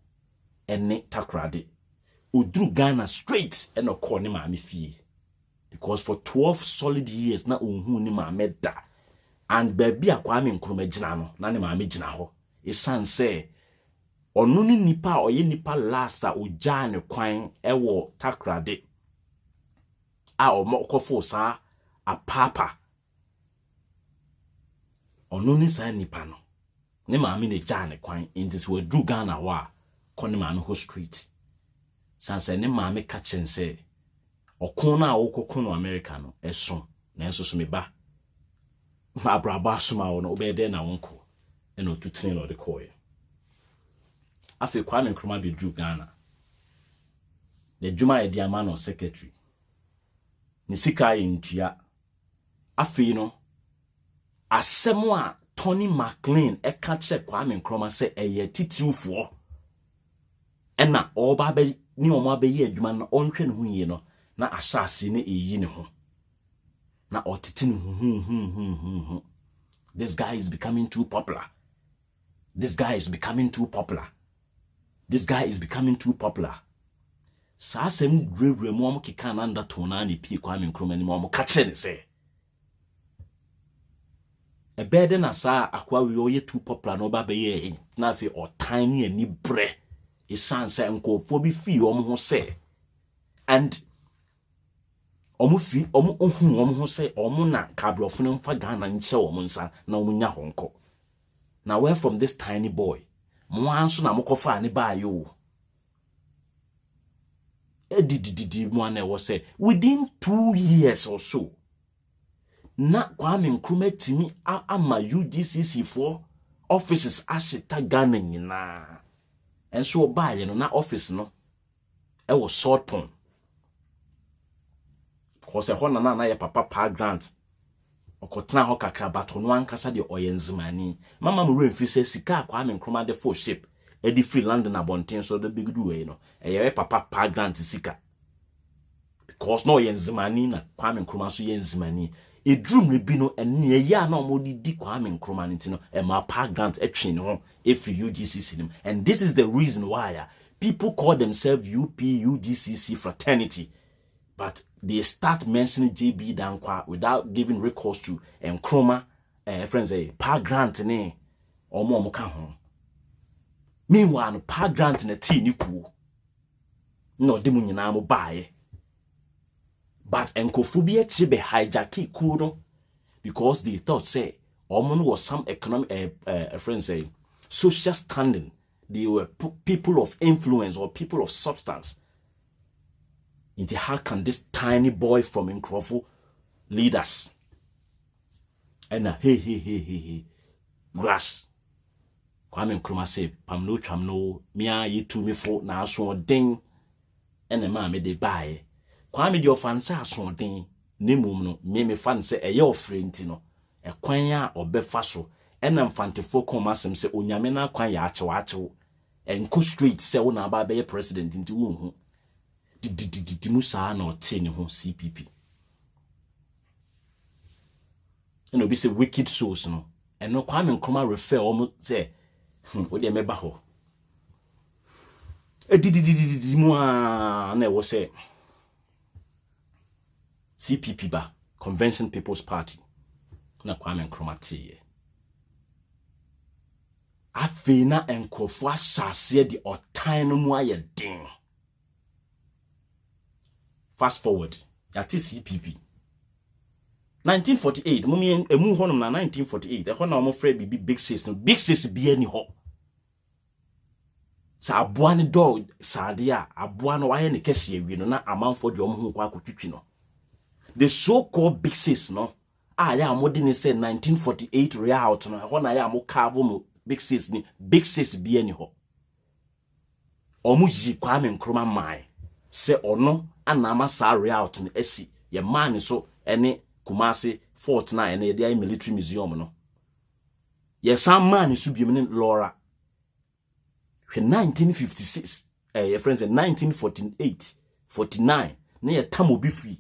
and ne Takoradi o drew Ghana straight and o call ne maame fie because for 12 solid years na onhu ne maame da and baby Kwame Nkrumah gina no na ne maame gina ho esan say onu ni nipa oye nipa last a oja ne kwan ewo Takoradi a omokofo sa apapa onu ni sa nipa no ne maame ne ja ne kwan intis we dru Ghana wa ko ne maame ho street sanse ne maame ka chense okon na okokon no America no eso na enso so me ba abraba soma wo no obede na wonko eno tutune no de koye afi Kwame Nkrumah be dru Ghana the Juma e dia man secretary ni sika intua afi no asemo a Tony McLean e ka che Kwame Nkrumah se eye titiufo ena oba be ni omo abeyi adwuma na onhwe ne ho yie no na asase ne eyi ne ho na otete ne ho this guy is becoming too popular this guy is becoming too popular this guy is becoming too popular sa sem drewre mu omo keka na nda to na pie Kwame Nkrumah ni omo ka che ne se e bede na sa akwa we oye too popular no ba be ye na fe o tiny ani bre e sanse nkofo bi fi omo ho se and omo fi omo ohun omo ho se omo na kabrofo no mfa Ghana nche omo nsa na omo nya honko na where from this tiny boy mo anso na mokofa ani ba yo edidididi mo ana wo se within 2 years or so na Kwame Nkrumah timi ama UGCC for offices ashita Ghana nyina enso obaye no na office no e wo Salt Pond cause ho na ye papa pa grant okotena ho kakra bato no ankasa de oyenzimani mama mo remfi se sika Kwame Nkrumah de full ship e di free land na bonten so the big do we no e ye papa pa grant sika because no oyenzimani na Kwame Nkrumah so yenzimani e drum rebi no ene ya na omodi di Kwame Nkrumah ntino e ma pa grant etwe ne ho if UGCC nim and this is the reason why people call themselves UGCC fraternity but they start mentioning JB Dankwa without giving recourse to Nkrumah friends pa grant ne omo ka ho meanwhile pa grant na ti ni ku no de mu nyina mo baaye but enkophobia chibe hijack ku no because they thought say omo was some economic friends social standing they were people of influence or people of substance. Into how can this tiny boy from Nkrofo lead us? And hey, grass. Kwame Nkrumah say, Pamno chamno, mia ye to me for na so ding, and a mammy de buy. Kwame your fancy so ding, nimum no, me fancy a your friend tino, a quanya or befaso, and I'm fantifo comasum say, Unyamena quanya acho, and co street sell na baby president into whom. Di musa na ote ne ho CPP and obi say wicked souls no and no Kwame Nkrumah refer omo say o de meba ho di mu na e wo say CPP ba Convention People's Party na Kwame Nkrumah tie afi na enkrofo asase de otan no mu aye din. Fast forward yate CPP 1948 mumi emu honum na 1948 ehona omo frɛ bibi big sis no big sis bia ni ho sa aboa ne do saade a aboa no waye ne kese awie no na amanfo de omo ho kwa akotwitwi no the so called big sis no ya amode ne say 1948 real no ehona ya amo carve mo big sis bia ni ho omo ji Kwame Nkrumah mai se ono anama sa real no esi ye man so ene Kumasi Fort na ene dey military museum no ye sam man so biem ne Laura 1956 your friends in 1948 49 na ye tam obi free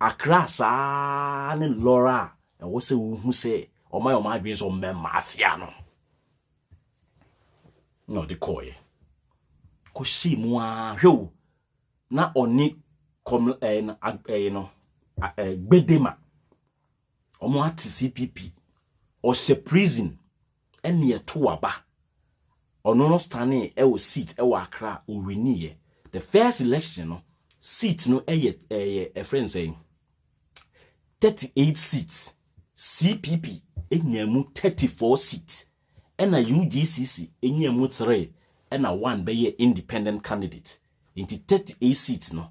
Accra sa ne Laura e wo se wo hu se o my adwen so mafia no de koye ko si mu a hwo na oni kom no Bedema omo ati CPP o se prison ene ye to aba ono no stane e wo seat e wo Accra o reniye the first election no seat no a friend saying 38 seats CPP enyamu 34 seats ena UGCC enyamu 3 ena 1 be ye independent candidate into 38 seats no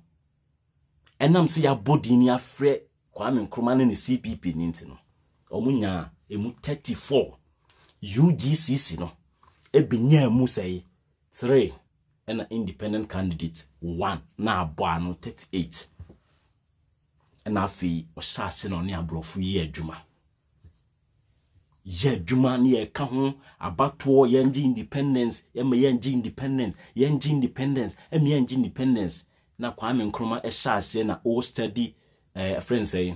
enam se ya body ni afre Kwame Nkrumah ne CPP ni ntino omunya emu 34 UGCC no ebinya mu say 3 ena independent candidate 1 na aboa no 38 ena afi o shase no ne abrofu ye adwuma ni ye ka ho abato yenji independence yenji independence na Kwame Nkrumah shase na all study friend say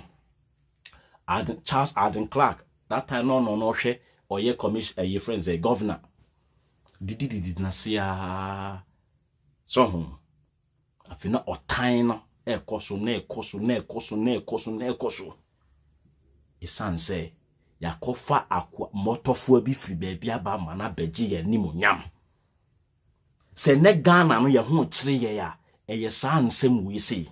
Charles Aden Clark that time no hwe or ye commission ye friend say governor did na sia so ho afi na otan no ekoso isanse yakofa akwa motofo abi firi baabi aba mana beji ye nimonyam se ne Ghana no ye ho kire ye ya eye saa nsem wi sei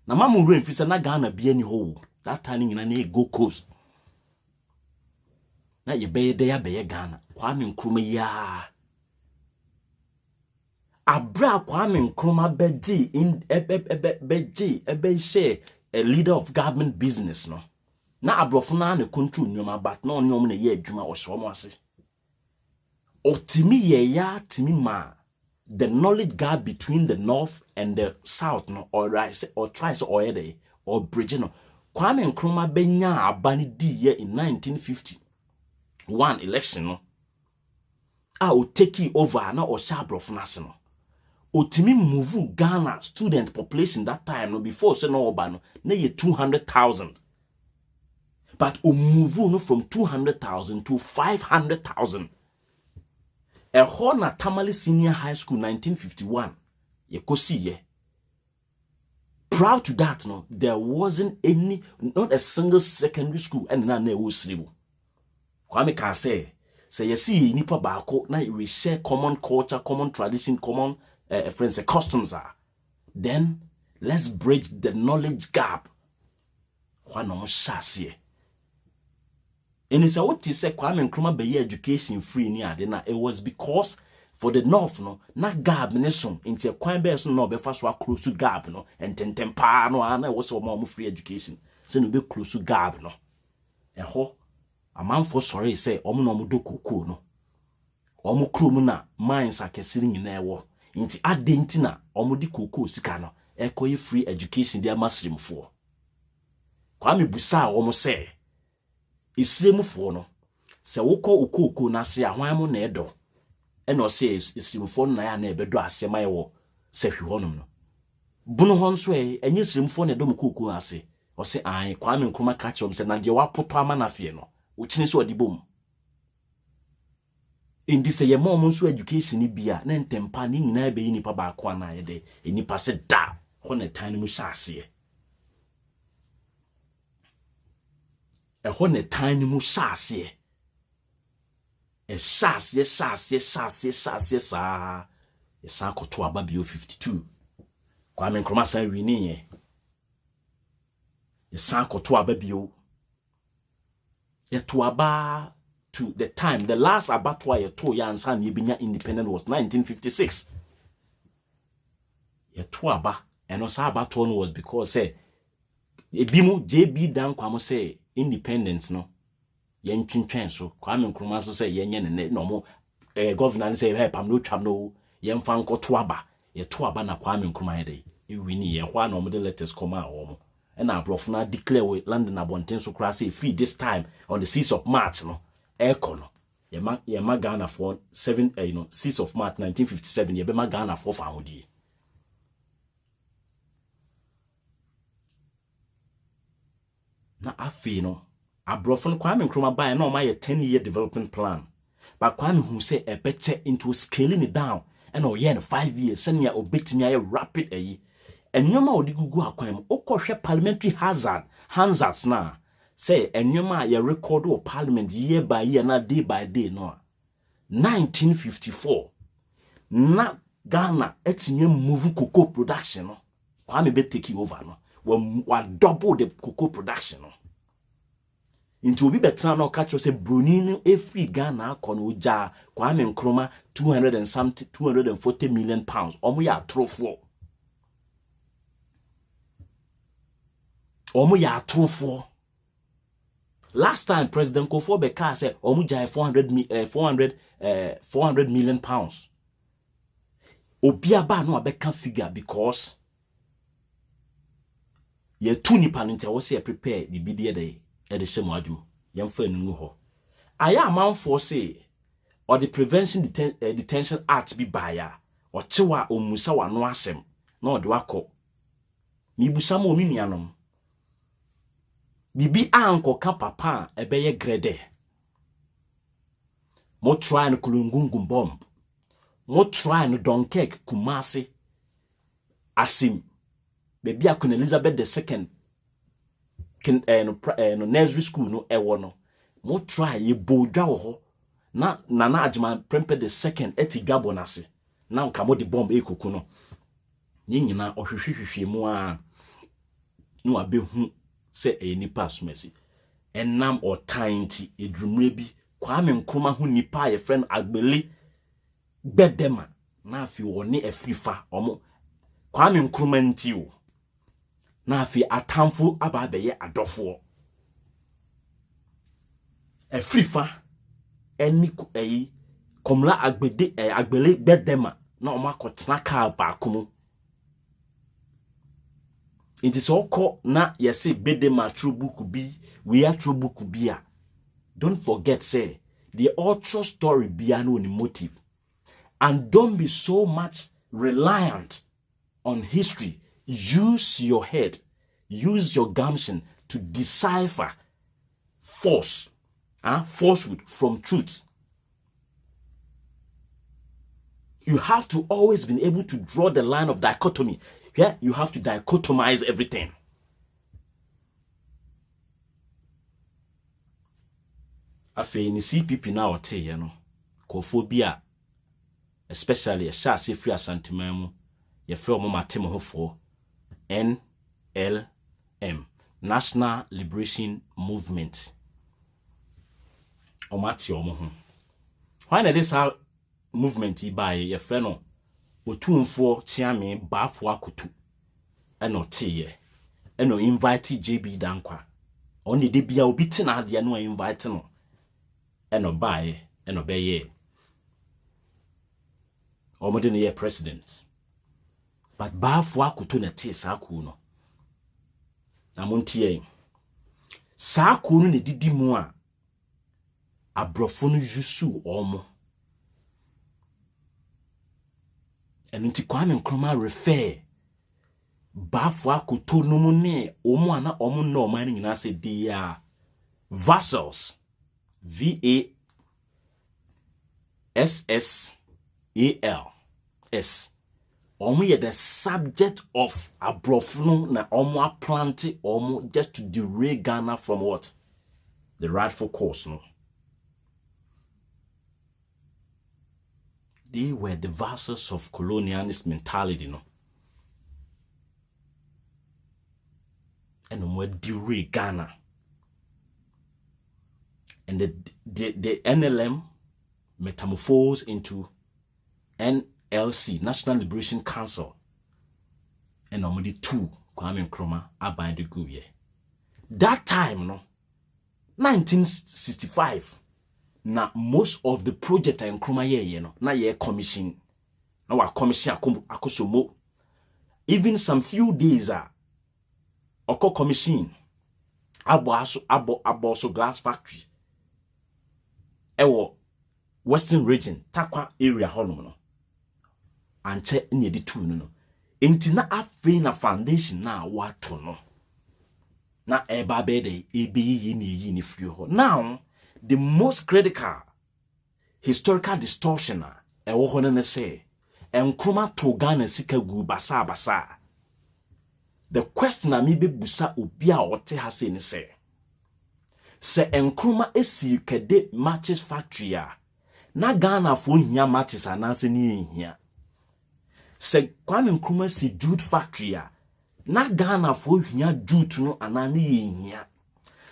na mamu remfisa na Ghana bia ni ho that time nyina na go coast na ye be de ya be Ghana Kwame Nkrumah ya abra Kwame Nkrumah beji in ebe share a leader of government business no na abrofo na ne control nyoma but na onyom na ye adwuma o hye omo ase otimi ye ya timi ma the knowledge gap between the north and the south no or rise or tries or ede or bridge no Kwame Nkrumah benya abani di ye in 1950 election no o take over na o shabrof na se no otimi move Ghana student population that time no before say no oba no na ye 200,000 but o move no from 200,000 to 500,000 a Hona Tamale Senior High School 1951 ye kosi ye proud to that no there wasn't any not a single secondary school and na na wo sribu Kwame ka say you see nipa baako na we share common culture common tradition common friends and customs are then let's bridge the knowledge gap no shase and it's what he said Kwame Nkrumah be education free ni ade na it was because for the north no na gap ne so into kwan be so no be fa so across gap no ententem pa no na was so free education so no be close gap no eho amanfo sorry say omo no do kokoo no omo krom na mines akesiri nyina ewo nti ade nti na omo di kokoo sika no ekoye free education dia masrimfo Kwame busa omo say isrimfo no se wokọ okoko na se ahwan mo na edo e no se isrimfo na ya na ebedo ase mai wo se hwe honum no bunu hon so enye isrimfo na edo mo kokoo ase o se an Kwame Nkrumah ka chom se na de wapoto ama na fie no uchini so odibom indi se ye mom so education bia na ntempa ni nyina be nipa ba ko na ye de nipa se da ho na tan mu hyase ehone tiny mu shase shase sa koto aba bio 52 Kwame Nkrumah san wini ye Ye sanko to aba bio. Ye to aba to the time, the last abattoir ye to ya ansan ye binya independent was 1956. Ye to aba, and also abattoir was because say, ebimu JB Dan kwamo say independence no. Yen twintwen so Kwame Nkrumah so say yen ne no mo governor say help am no twam no yen fa nkoto aba ye to aba na Kwame Nkrumah dey e wini ye hwa no mo de letters come out o mo e na abrofo na declare we London abonten so kra say free this time on the 6th of March no eko no ye ma Ghana for 6th of March 1957 ye be ma Ghana for fa hodi na afi no abrofo Kwame Nkrumah buy na o ma ye 10-year development plan. But Kwame who say a better into scaling it down and oh yeah 5 years send ya obetimi aye rapid enyoma odi gugu akwam okohwe parliamentary hazards na say enyoma ye record of parliament year by year na day by day no 1954 na Ghana etinye move cocoa production no Kwame be take over no wa double the cocoa production no into obi betra na catch say broni no every Ghana akono oja Kwame Nkrumah 240 million pounds omo ya atrofo last time President Kufuor Beka said omo jai 400 million pounds obi aba no abeka figure because ye tu nipa no ntia wo say prepare the bidie dey edishemu adum yemfa nunu ho aya amanfo say or the prevention detention act bi baya o chewa omusa wano asem na ode wakọ mibusa ma onu nuanom bibi anko ka papa ebeye grade mo try no kulungungum bomb mo try no Dunkirk Kumasi Asim baby akon Elizabeth II no nursery school no ewo no mo try ye bodwa wo ho na Nana Adjumani Prempeh II eti Gabon ase na nka mo de bomb ekuku no ni nyina ohwehwehwehwe mu a no abehu se nipa asomasi enam otanti edrumre bi Kwame Nkrumah hu nipa ye friend Agbele bedema na afi woni afrifa omo Kwame Nkrumah nti o na afi atamfo aba beye adofo afrifa eni komla Agbele bedema na omo akotena ka ba akumu it is oko na yesi bedema true book bi we are true book bia. Don't forget say the ultra story bia no ni motive, and don't be so much reliant on history. Use your head, use your gumption to decipher falsehood from truth. You have to always be able to draw the line of dichotomy. Yeah, you have to dichotomize everything. Afe ni CPP na ote ye no kophobia, especially a sha se free asanteman mu ye fe omo matem hofo NLM, National Liberation Movement. Omati omo ho. Why na this movement ibaye ye fe no otumfo chiame baafo akotu eno teye eno invite JB Dankwa oni de bia obi tina ade no invite no eno bae eno beye omode ne ye president but baafo akotu na te saku no na montie saku no ne didi mu a abrofo no jusu omo and nti Kwame Nkrumah refer baafo akoto no mu ne omo ana omo no man nyina se dia vassals VASSALS omo ye the subject of abrofo no na omo aplant omo just to derail Ghana from what the rightful course no. They were the vassals of colonialist mentality, no. and more derail Ghana. And the NLM metamorphosed into NLC, National Liberation Council. And normally two Kwame Nkrumah abind the go ye. That time, no, 1965. Now most of the project in Nkrumah ye no, na ye commission. Now wa commission akosomo. Even some few days oko commission abo glass factory. Ewo Western region Takwa area honom no. Anche nye di two no. Enti na afe na foundation na wato no. Na eba bede ebe yi ni free ho. Now the most critical historical distortion ewo ho ne say Nkrumah to Ghana sika gu basa. The question na me be busa obi a ote ha say ni say se Nkrumah esi kede matches factory a na Ghana fo hia matches anase ni hia. Se Kwame Nkrumah si jute factory a na Ghana fo hia jute no anane hia.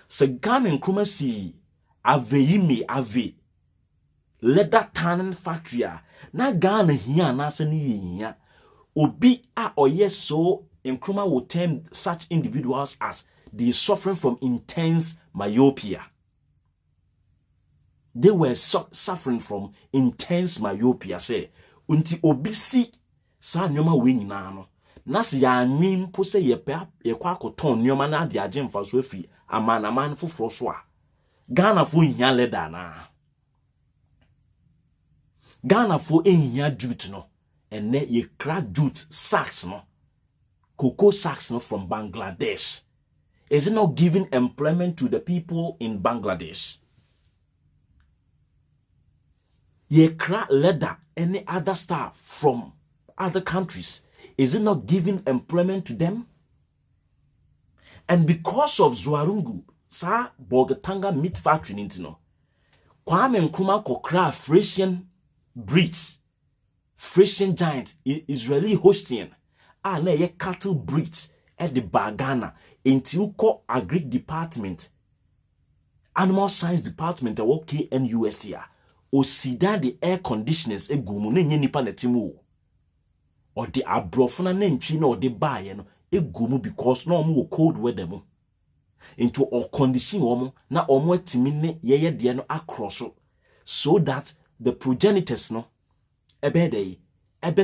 Se Kwame Nkrumah si ave leather tanning factory a na Ghana hia anase ni hia. Obi a oye so Nkrumah will term such individuals as they suffering from intense myopia. They were suffering from intense myopia. Say, unti obisi sa nyoma we nyina no. Na se ya anwin po se ye kwa akoton nyoma na ade agye mfa so afi aman foforo so a. Ghana fo hia leda na. Ghana fo ehia jute no. Ene ye kra jute sacks no. Cocoa sacks no from Bangladesh. Is it not giving employment to the people in Bangladesh? Ye crack leather, any other stuff from other countries. Is it not giving employment to them? And because of Zwarungu, sa Bolgatanga meat factory nintino, Kwame Nkrumah kokra Frisian breeds, Frisian giant, Israeli Holstein, na ye cattle breeds at the Bagana. Into uko agric department, animal science department, or KNUST, or sida the air conditioners, a gumu nipa netimu, or the abrofuna nentri or the buy, a gumu because no more cold weather mo. Into or condition omo, na omo timine ye diano across so that the progenitors no ebe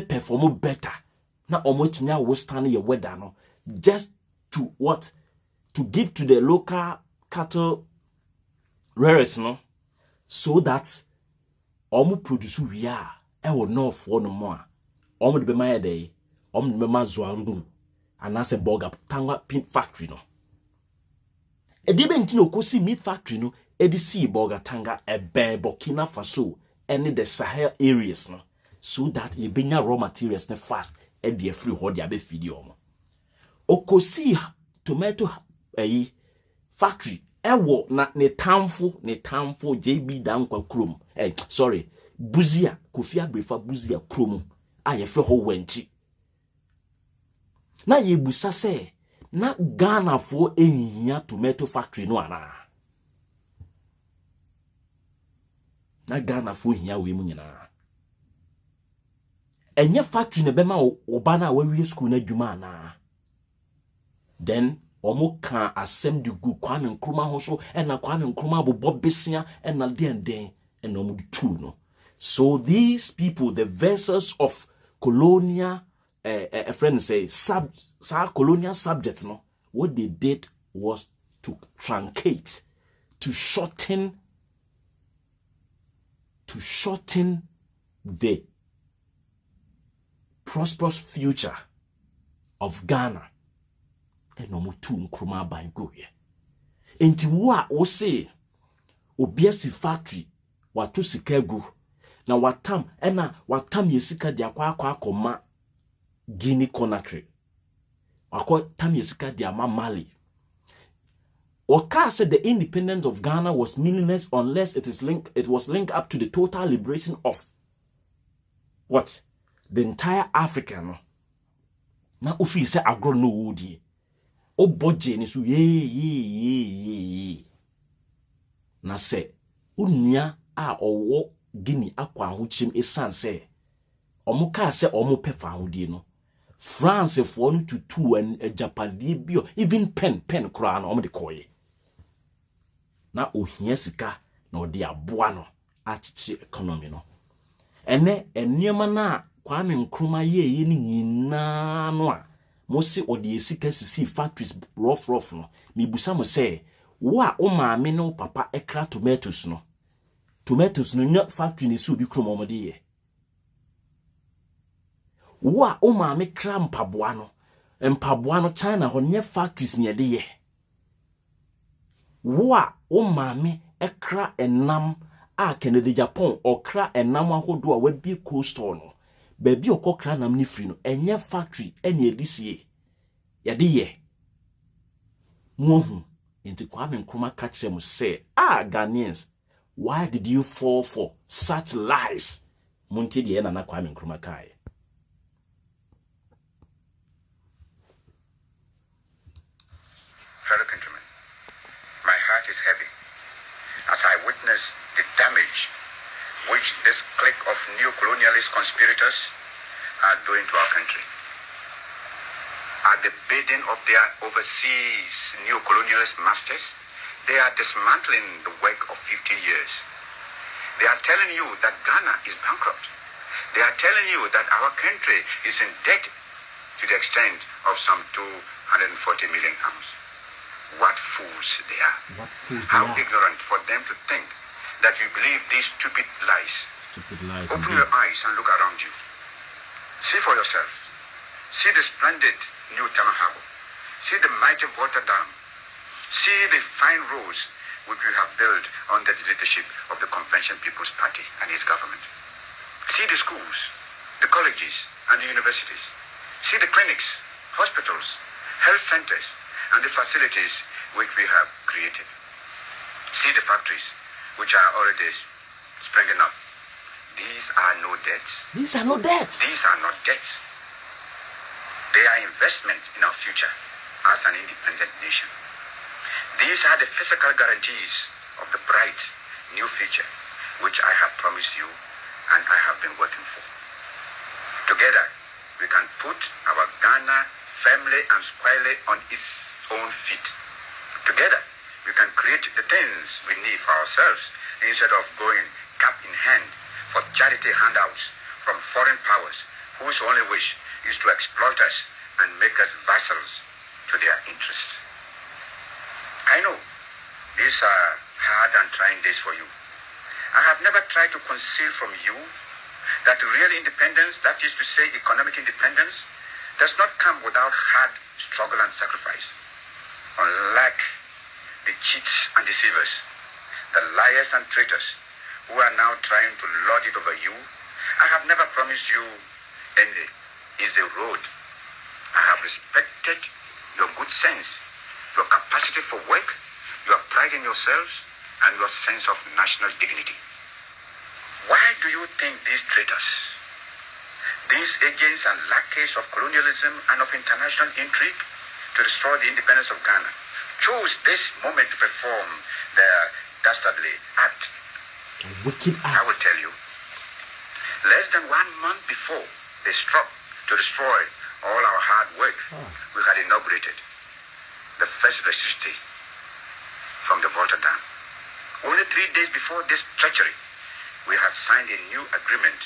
perform better. Na omo timia western ye weather no just to what? To give to the local cattle rearers, no? So that omu produce we are will know for no more. Omu de be my day, omu de be ma Zwarungu, and as a Bolgatanga pin factory, no. E de bentino kosi meat factory, no, edisi Bolgatanga e be Burkina Faso, any the Sahel areas, no, so that you bring raw materials ne fast, e de free hold ya be feed you. Okosi tomato factory ewo na ne tamfo JB Dankwa krom sorry Buzia Kofi Abrefa Buzia krom aye fe ho wanti na ye busa se na Ghana fo ehia tomato factory no ana na Ghana fo hia we mu nyina enye factory ne bema oba na wawie school na dwuma ana. Then omo kan asem de gu Kwame Nkrumah ho so na Kwame Nkrumah bobo besia na den and omo du two no. So these people, the vessels of colonial friends say colonial subjects, no, what they did was to truncate, to shorten the prosperous future of Ghana. And no more two Nkrumah by go ye. Enti wo say obiasi factory watu sikegu na watam yesika dia kwa akoma Guinea Conakry. Tam yesika dia ma Mali. Oka said the independence of Ghana was meaningless unless it was linked up to the total liberation of what? The entire Africa no. Na ofi se agro no wodi. o budget ni so ye na se unia a owo Guinea akwa ahochim esanse omo ka se omo pefa ahodie no France for no tutu an Japade bio even pen kura na omo de koye na ohia sika na ode aboa no achichi economy no ene eniema na Kwame Nkrumah ye ni nyina no a mo se ode sika sisi factories rough no mibusa mo se wo a o maame no papa ekra tomatoes no nya factory ni su bi krom omode ye wo a o maame kra mpaboa no China ho nya factories ni de ye wo a o maame ekra enam a Canada Japan okra enam ahodo a wabie cold store no baby okokra nam ni free no enye factory ene edisie ya de ye mohu enti Kwame Nkrumah catch them say Ghanaians, why did you fall for such lies? Munti de na Kwame Nkrumah kai. Fellow countrymen, my heart is heavy as I witness the damage which this clique of neo-colonialist conspirators are doing to our country. At the bidding of their overseas neo-colonialist masters, they are dismantling the work of 50 years. They are telling you that Ghana is bankrupt. They are telling you that our country is in debt to the extent of some 240 million pounds. What fools they are. How ignorant for them to think that you believe these stupid lies. Open your eyes and look around you. See for yourself. See the splendid new Tama Harbour. See the mighty water dam. See the fine roads which we have built under the leadership of the Convention People's Party and its government. See the schools, the colleges, and the universities. See the clinics, hospitals, health centers, and the facilities which we have created. See the factories which are already springing up. These are no debts. These are no debts. These are not debts. They are investments in our future as an independent nation. These are the physical guarantees of the bright new future which I have promised you and I have been working for. Together, we can put our Ghana firmly and squarely on its own feet. Together, we can create the things we need for ourselves instead of going cap in hand for charity handouts from foreign powers whose only wish is to exploit us and make us vassals to their interests. I know these are hard and trying days for you. I have never tried to conceal from you that real independence, that is to say economic independence, does not come without hard struggle and sacrifice. Unlike the cheats and deceivers, the liars and traitors who are now trying to lord it over you, I have never promised you any easy road. I have respected your good sense, your capacity for work, your pride in yourselves, and your sense of national dignity. Why do you think these traitors, these agents and lackeys of colonialism and of international intrigue to destroy the independence of Ghana, chose this moment to perform their dastardly act? Wicked act. I will tell you, less than 1 month before they struck to destroy all our hard work, we had inaugurated the first electricity from the Volta Dam. Only 3 days before this treachery, we had signed a new agreement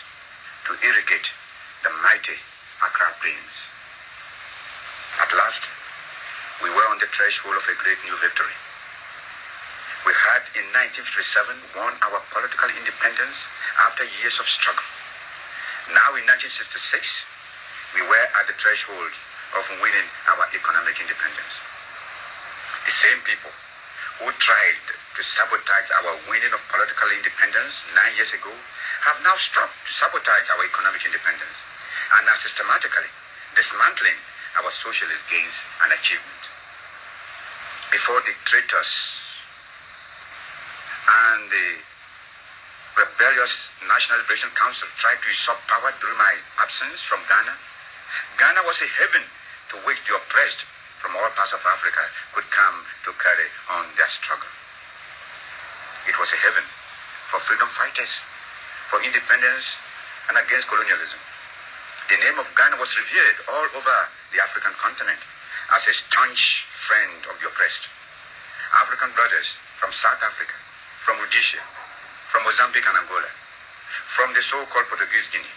to irrigate the mighty Accra Plains. At last, we were on the threshold of a great new victory. We had in 1957 won our political independence after years of struggle. Now in 1966, we were at the threshold of winning our economic independence. The same people who tried to sabotage our winning of political independence 9 years ago have now struck to sabotage our economic independence and are systematically dismantling our socialist gains and achievements. Before the traitors and the rebellious National Liberation Council tried to usurp power during my absence from Ghana, Ghana was a haven to which the oppressed from all parts of Africa could come to carry on their struggle. It was a heaven for freedom fighters, for independence and against colonialism. The name of Ghana was revered all over the African continent as a staunch friend of the oppressed. African brothers from South Africa, from Rhodesia, from Mozambique and Angola, from the so-called Portuguese Guinea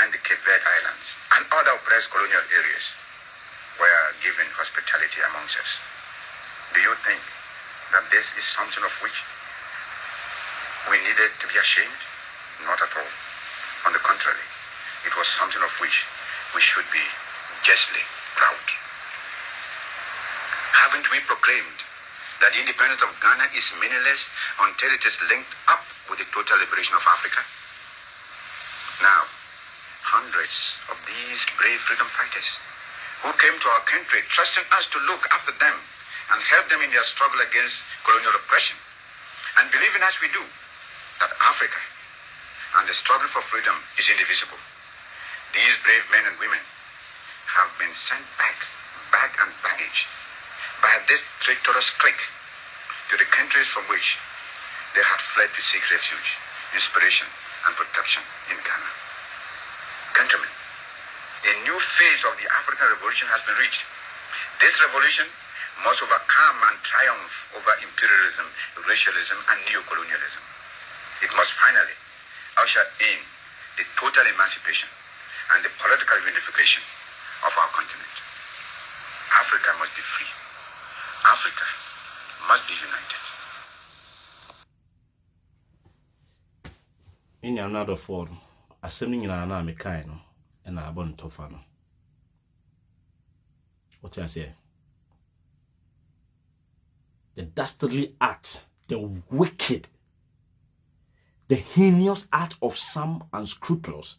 and the Cape Verde Islands and other oppressed colonial areas were given hospitality amongst us. Do you think that this is something of which we needed to be ashamed? Not at all. On the contrary, it was something of which we should be justly proud. Haven't we proclaimed that the independence of Ghana is meaningless until it is linked up with the total liberation of Africa? Now, hundreds of these brave freedom fighters who came to our country trusting us to look after them and help them in their struggle against colonial oppression, and believing as we do that Africa and the struggle for freedom is indivisible. These brave men and women have been sent back, bag and baggage, by this traitorous clique to the countries from which they had fled to seek refuge, inspiration, and protection in Ghana. Countrymen, a new phase of the African Revolution has been reached. This revolution must overcome and triumph over imperialism, racialism, and neocolonialism. It must finally usher in the total emancipation and the political unification of our continent. Africa must be free. Africa must be united. In another form, assembling in an army kind and a bon tofano. What I say? The dastardly act, the wicked, the heinous act of some unscrupulous,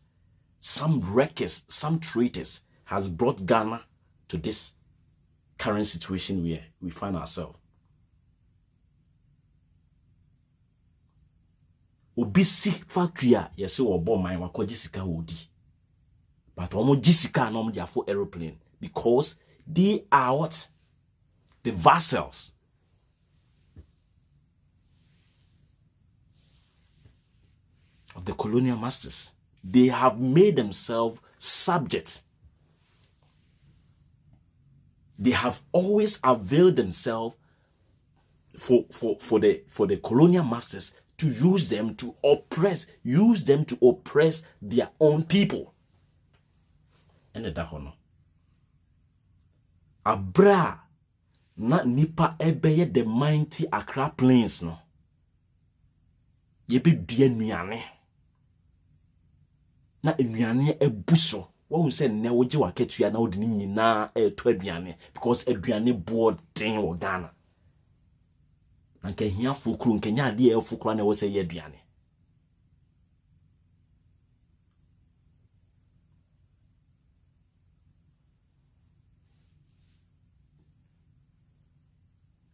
some wreckers, some traitors has brought Ghana to this current situation where we find ourselves. Obisi factory yes we bo mine wako jisika odi. But omo jisika no dia for aeroplane because they are what? The vassals of the colonial masters. They have made themselves subject. They have always availed themselves for the colonial masters to use them to oppress their own people. And that hono. Abra na nipa ebeye the mighty Accra Plains no. Yebe bien nuane. Na enuane ebuso. What we say na woje waketua na odi ni nyina to aduane because aduane board den wo Ghana. Na nke hia fukuru nke nya ade e fukuru na wo say aduane.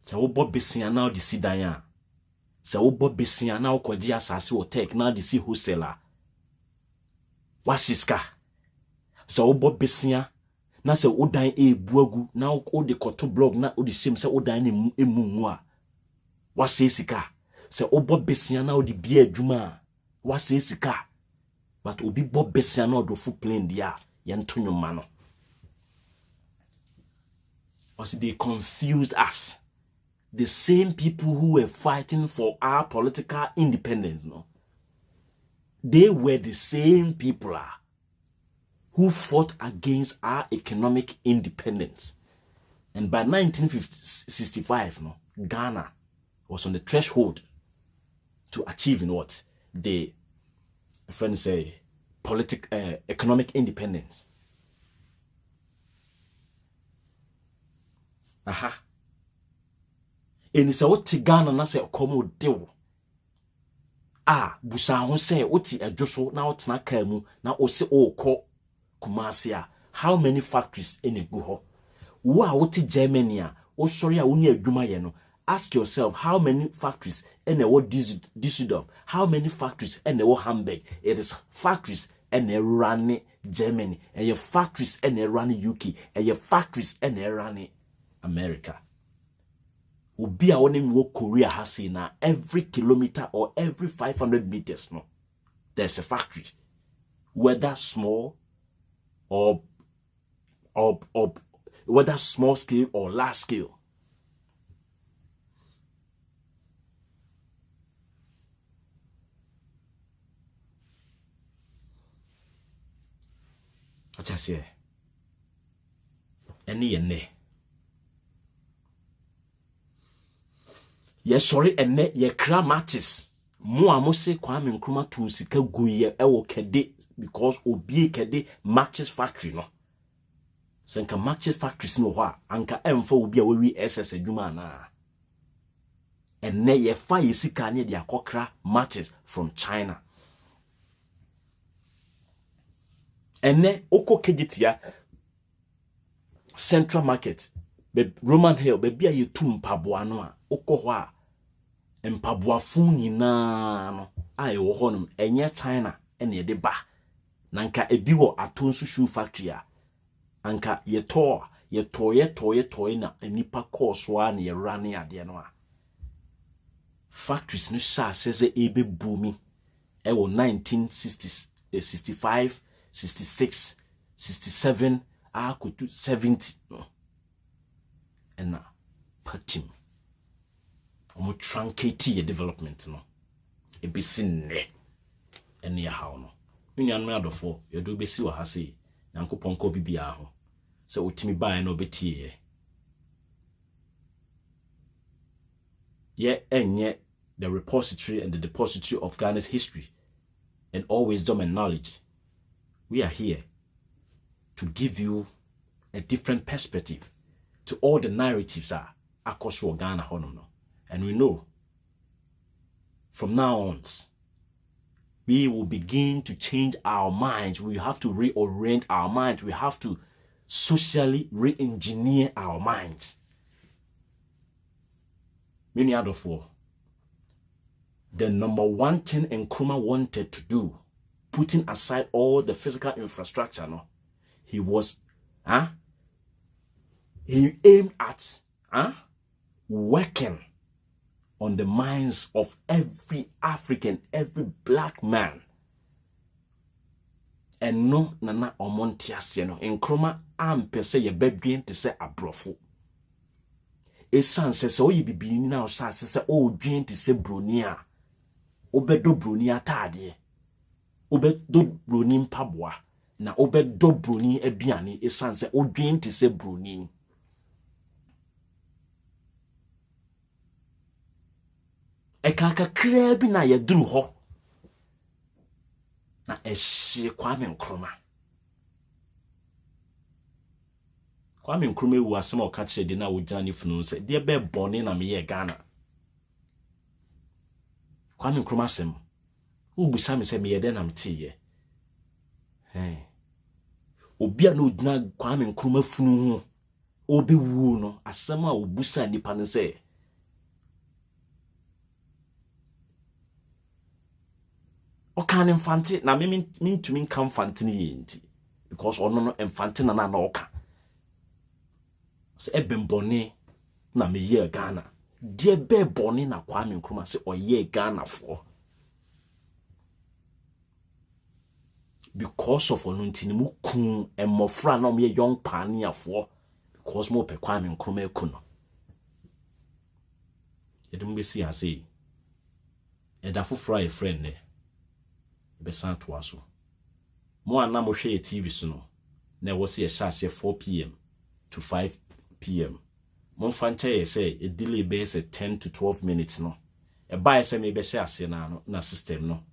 Se wo bo besia na odi sidan a. Se wo bo besia na okoji asase wo tek na odi si hostela. Washiska. So obo besia na se odan ebuagu na o de koto blog na o de shim se odan ne emu a wase sika se obo besia na o de bia adwuma wase sika but obi bo besia na o do fu plane dia ye ntonyoma no was they confused us, the same people who were fighting for our political independence, no, they were the same people who fought against our economic independence. And by 1965, no, Ghana was on the threshold to achieving what the friends say economic independence. Aha. And it's a what Ghana na say komo dewo. Busa ho say oti adwoso na otena kamu na ose okọ Kumasi. How many factories in egu ho? Wo a woti Germany a o sorry a woni adwuma ye no. Ask yourself how many factories in the Düsseldorf, how many factories in the Hamburg. It is factories and run Germany, and your factories and run UK, and your factories and run America. Ubi a onim wo Korea has na every kilometer or every 500 meters, no, there's a factory, whether small or whether small scale or large scale. What I say? Any ene. Yes, sorry, ene ye kra matches. Mo amose Kwame Nkrumah to sika guye ewo kede because obi kede matches factory no. Senka matches factories no hwa anka emfa obi a we SS adwuma na. Ene ye fa ye sika ne de akokra matches from China. Ene oko kejitia Central Market be Roman Hill be bia ye tu mpaboa no a oko ho a mpaboa fun nyina no a ye wo honum enye China ene ye de ba nanka ebi wo atonsu shoe factory a anka ye to na enipa course wa na ye rane ade no a factories no sha seze ebe booming e wo 1960s 65 66 67 akutu 70 no ena patim omo truncate ye development no ebisi nne ene ya hawo no nnuanu adofo ye do besi wa ha sei yankopon ko bibia ho se otimi bae na obetie ye enye the repository and the depository of Ghana's history and all wisdom and knowledge. We are here to give you a different perspective to all the narratives are across Ghana honono. And we know from now on we will begin to change our minds. We have to reorient our minds. We have to socially re-engineer our minds. Many other four. The number one thing Nkrumah wanted to do, putting aside all the physical infrastructure, no, he aimed at working on the minds of every African, every black man. And no nana omontiase no Nkrumah ampe se ye bedwen te se abrofo. Esan se oyi bibini na osa se o dwen te se broni a obedo broni atade. Obedo broni mpaboa na obedo broni aduane esan se o dwen te se broni. Ekaka krebi na ye duru ho na ehye Kwame Nkrumah. Kwame Nkrumah ewu asem o ka kire de na wo jani funu se de be bone na me ye Ghana. Kwame Nkrumah asem ubusa me se me ye de na mte ye. Obi a no dina Kwame Nkrumah funu ho obi wu no asem a obusa nipa ne se Okan infante na me to me come infante ni yenti because ono no infante na oka se ebem bone na me ye Ghana de be bone na Kwame Nkrumah se oye Ghana for because of ono ntini mu kun emofra na me young pioneer for because mo pe Kwame Nkrumah ekuno edum be si ase edafo fra e friend ne besan to aso mo ana mo hwe TV so no na wo se ye hyase 4 p.m. to 5 p.m. mo fanche ye say a delay be say 10 to 12 minutes no e buy say me be hyase na no na system no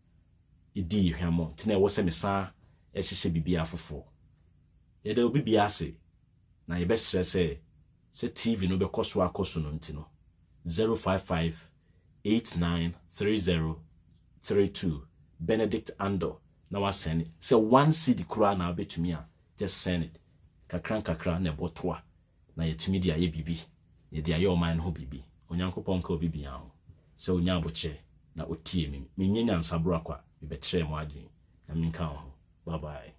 e di hwamo tina wo se me san e hyehye bibia afofo ye da bibia ase na ye be sre say TV no be koso akoso no ntino 055 893032 Benedict Ando na wa send it. Say 1 CD kura na betumi a just send it. Kakra na botoa na yetumi dia ye bibi. Ye dia ye o man ho bibi. Onyankopon ka obibi ya ho. Se onya aboche na otie mi. Menye nyansabro akwa. Be betre mo adwen. Na minka ho. Bye bye.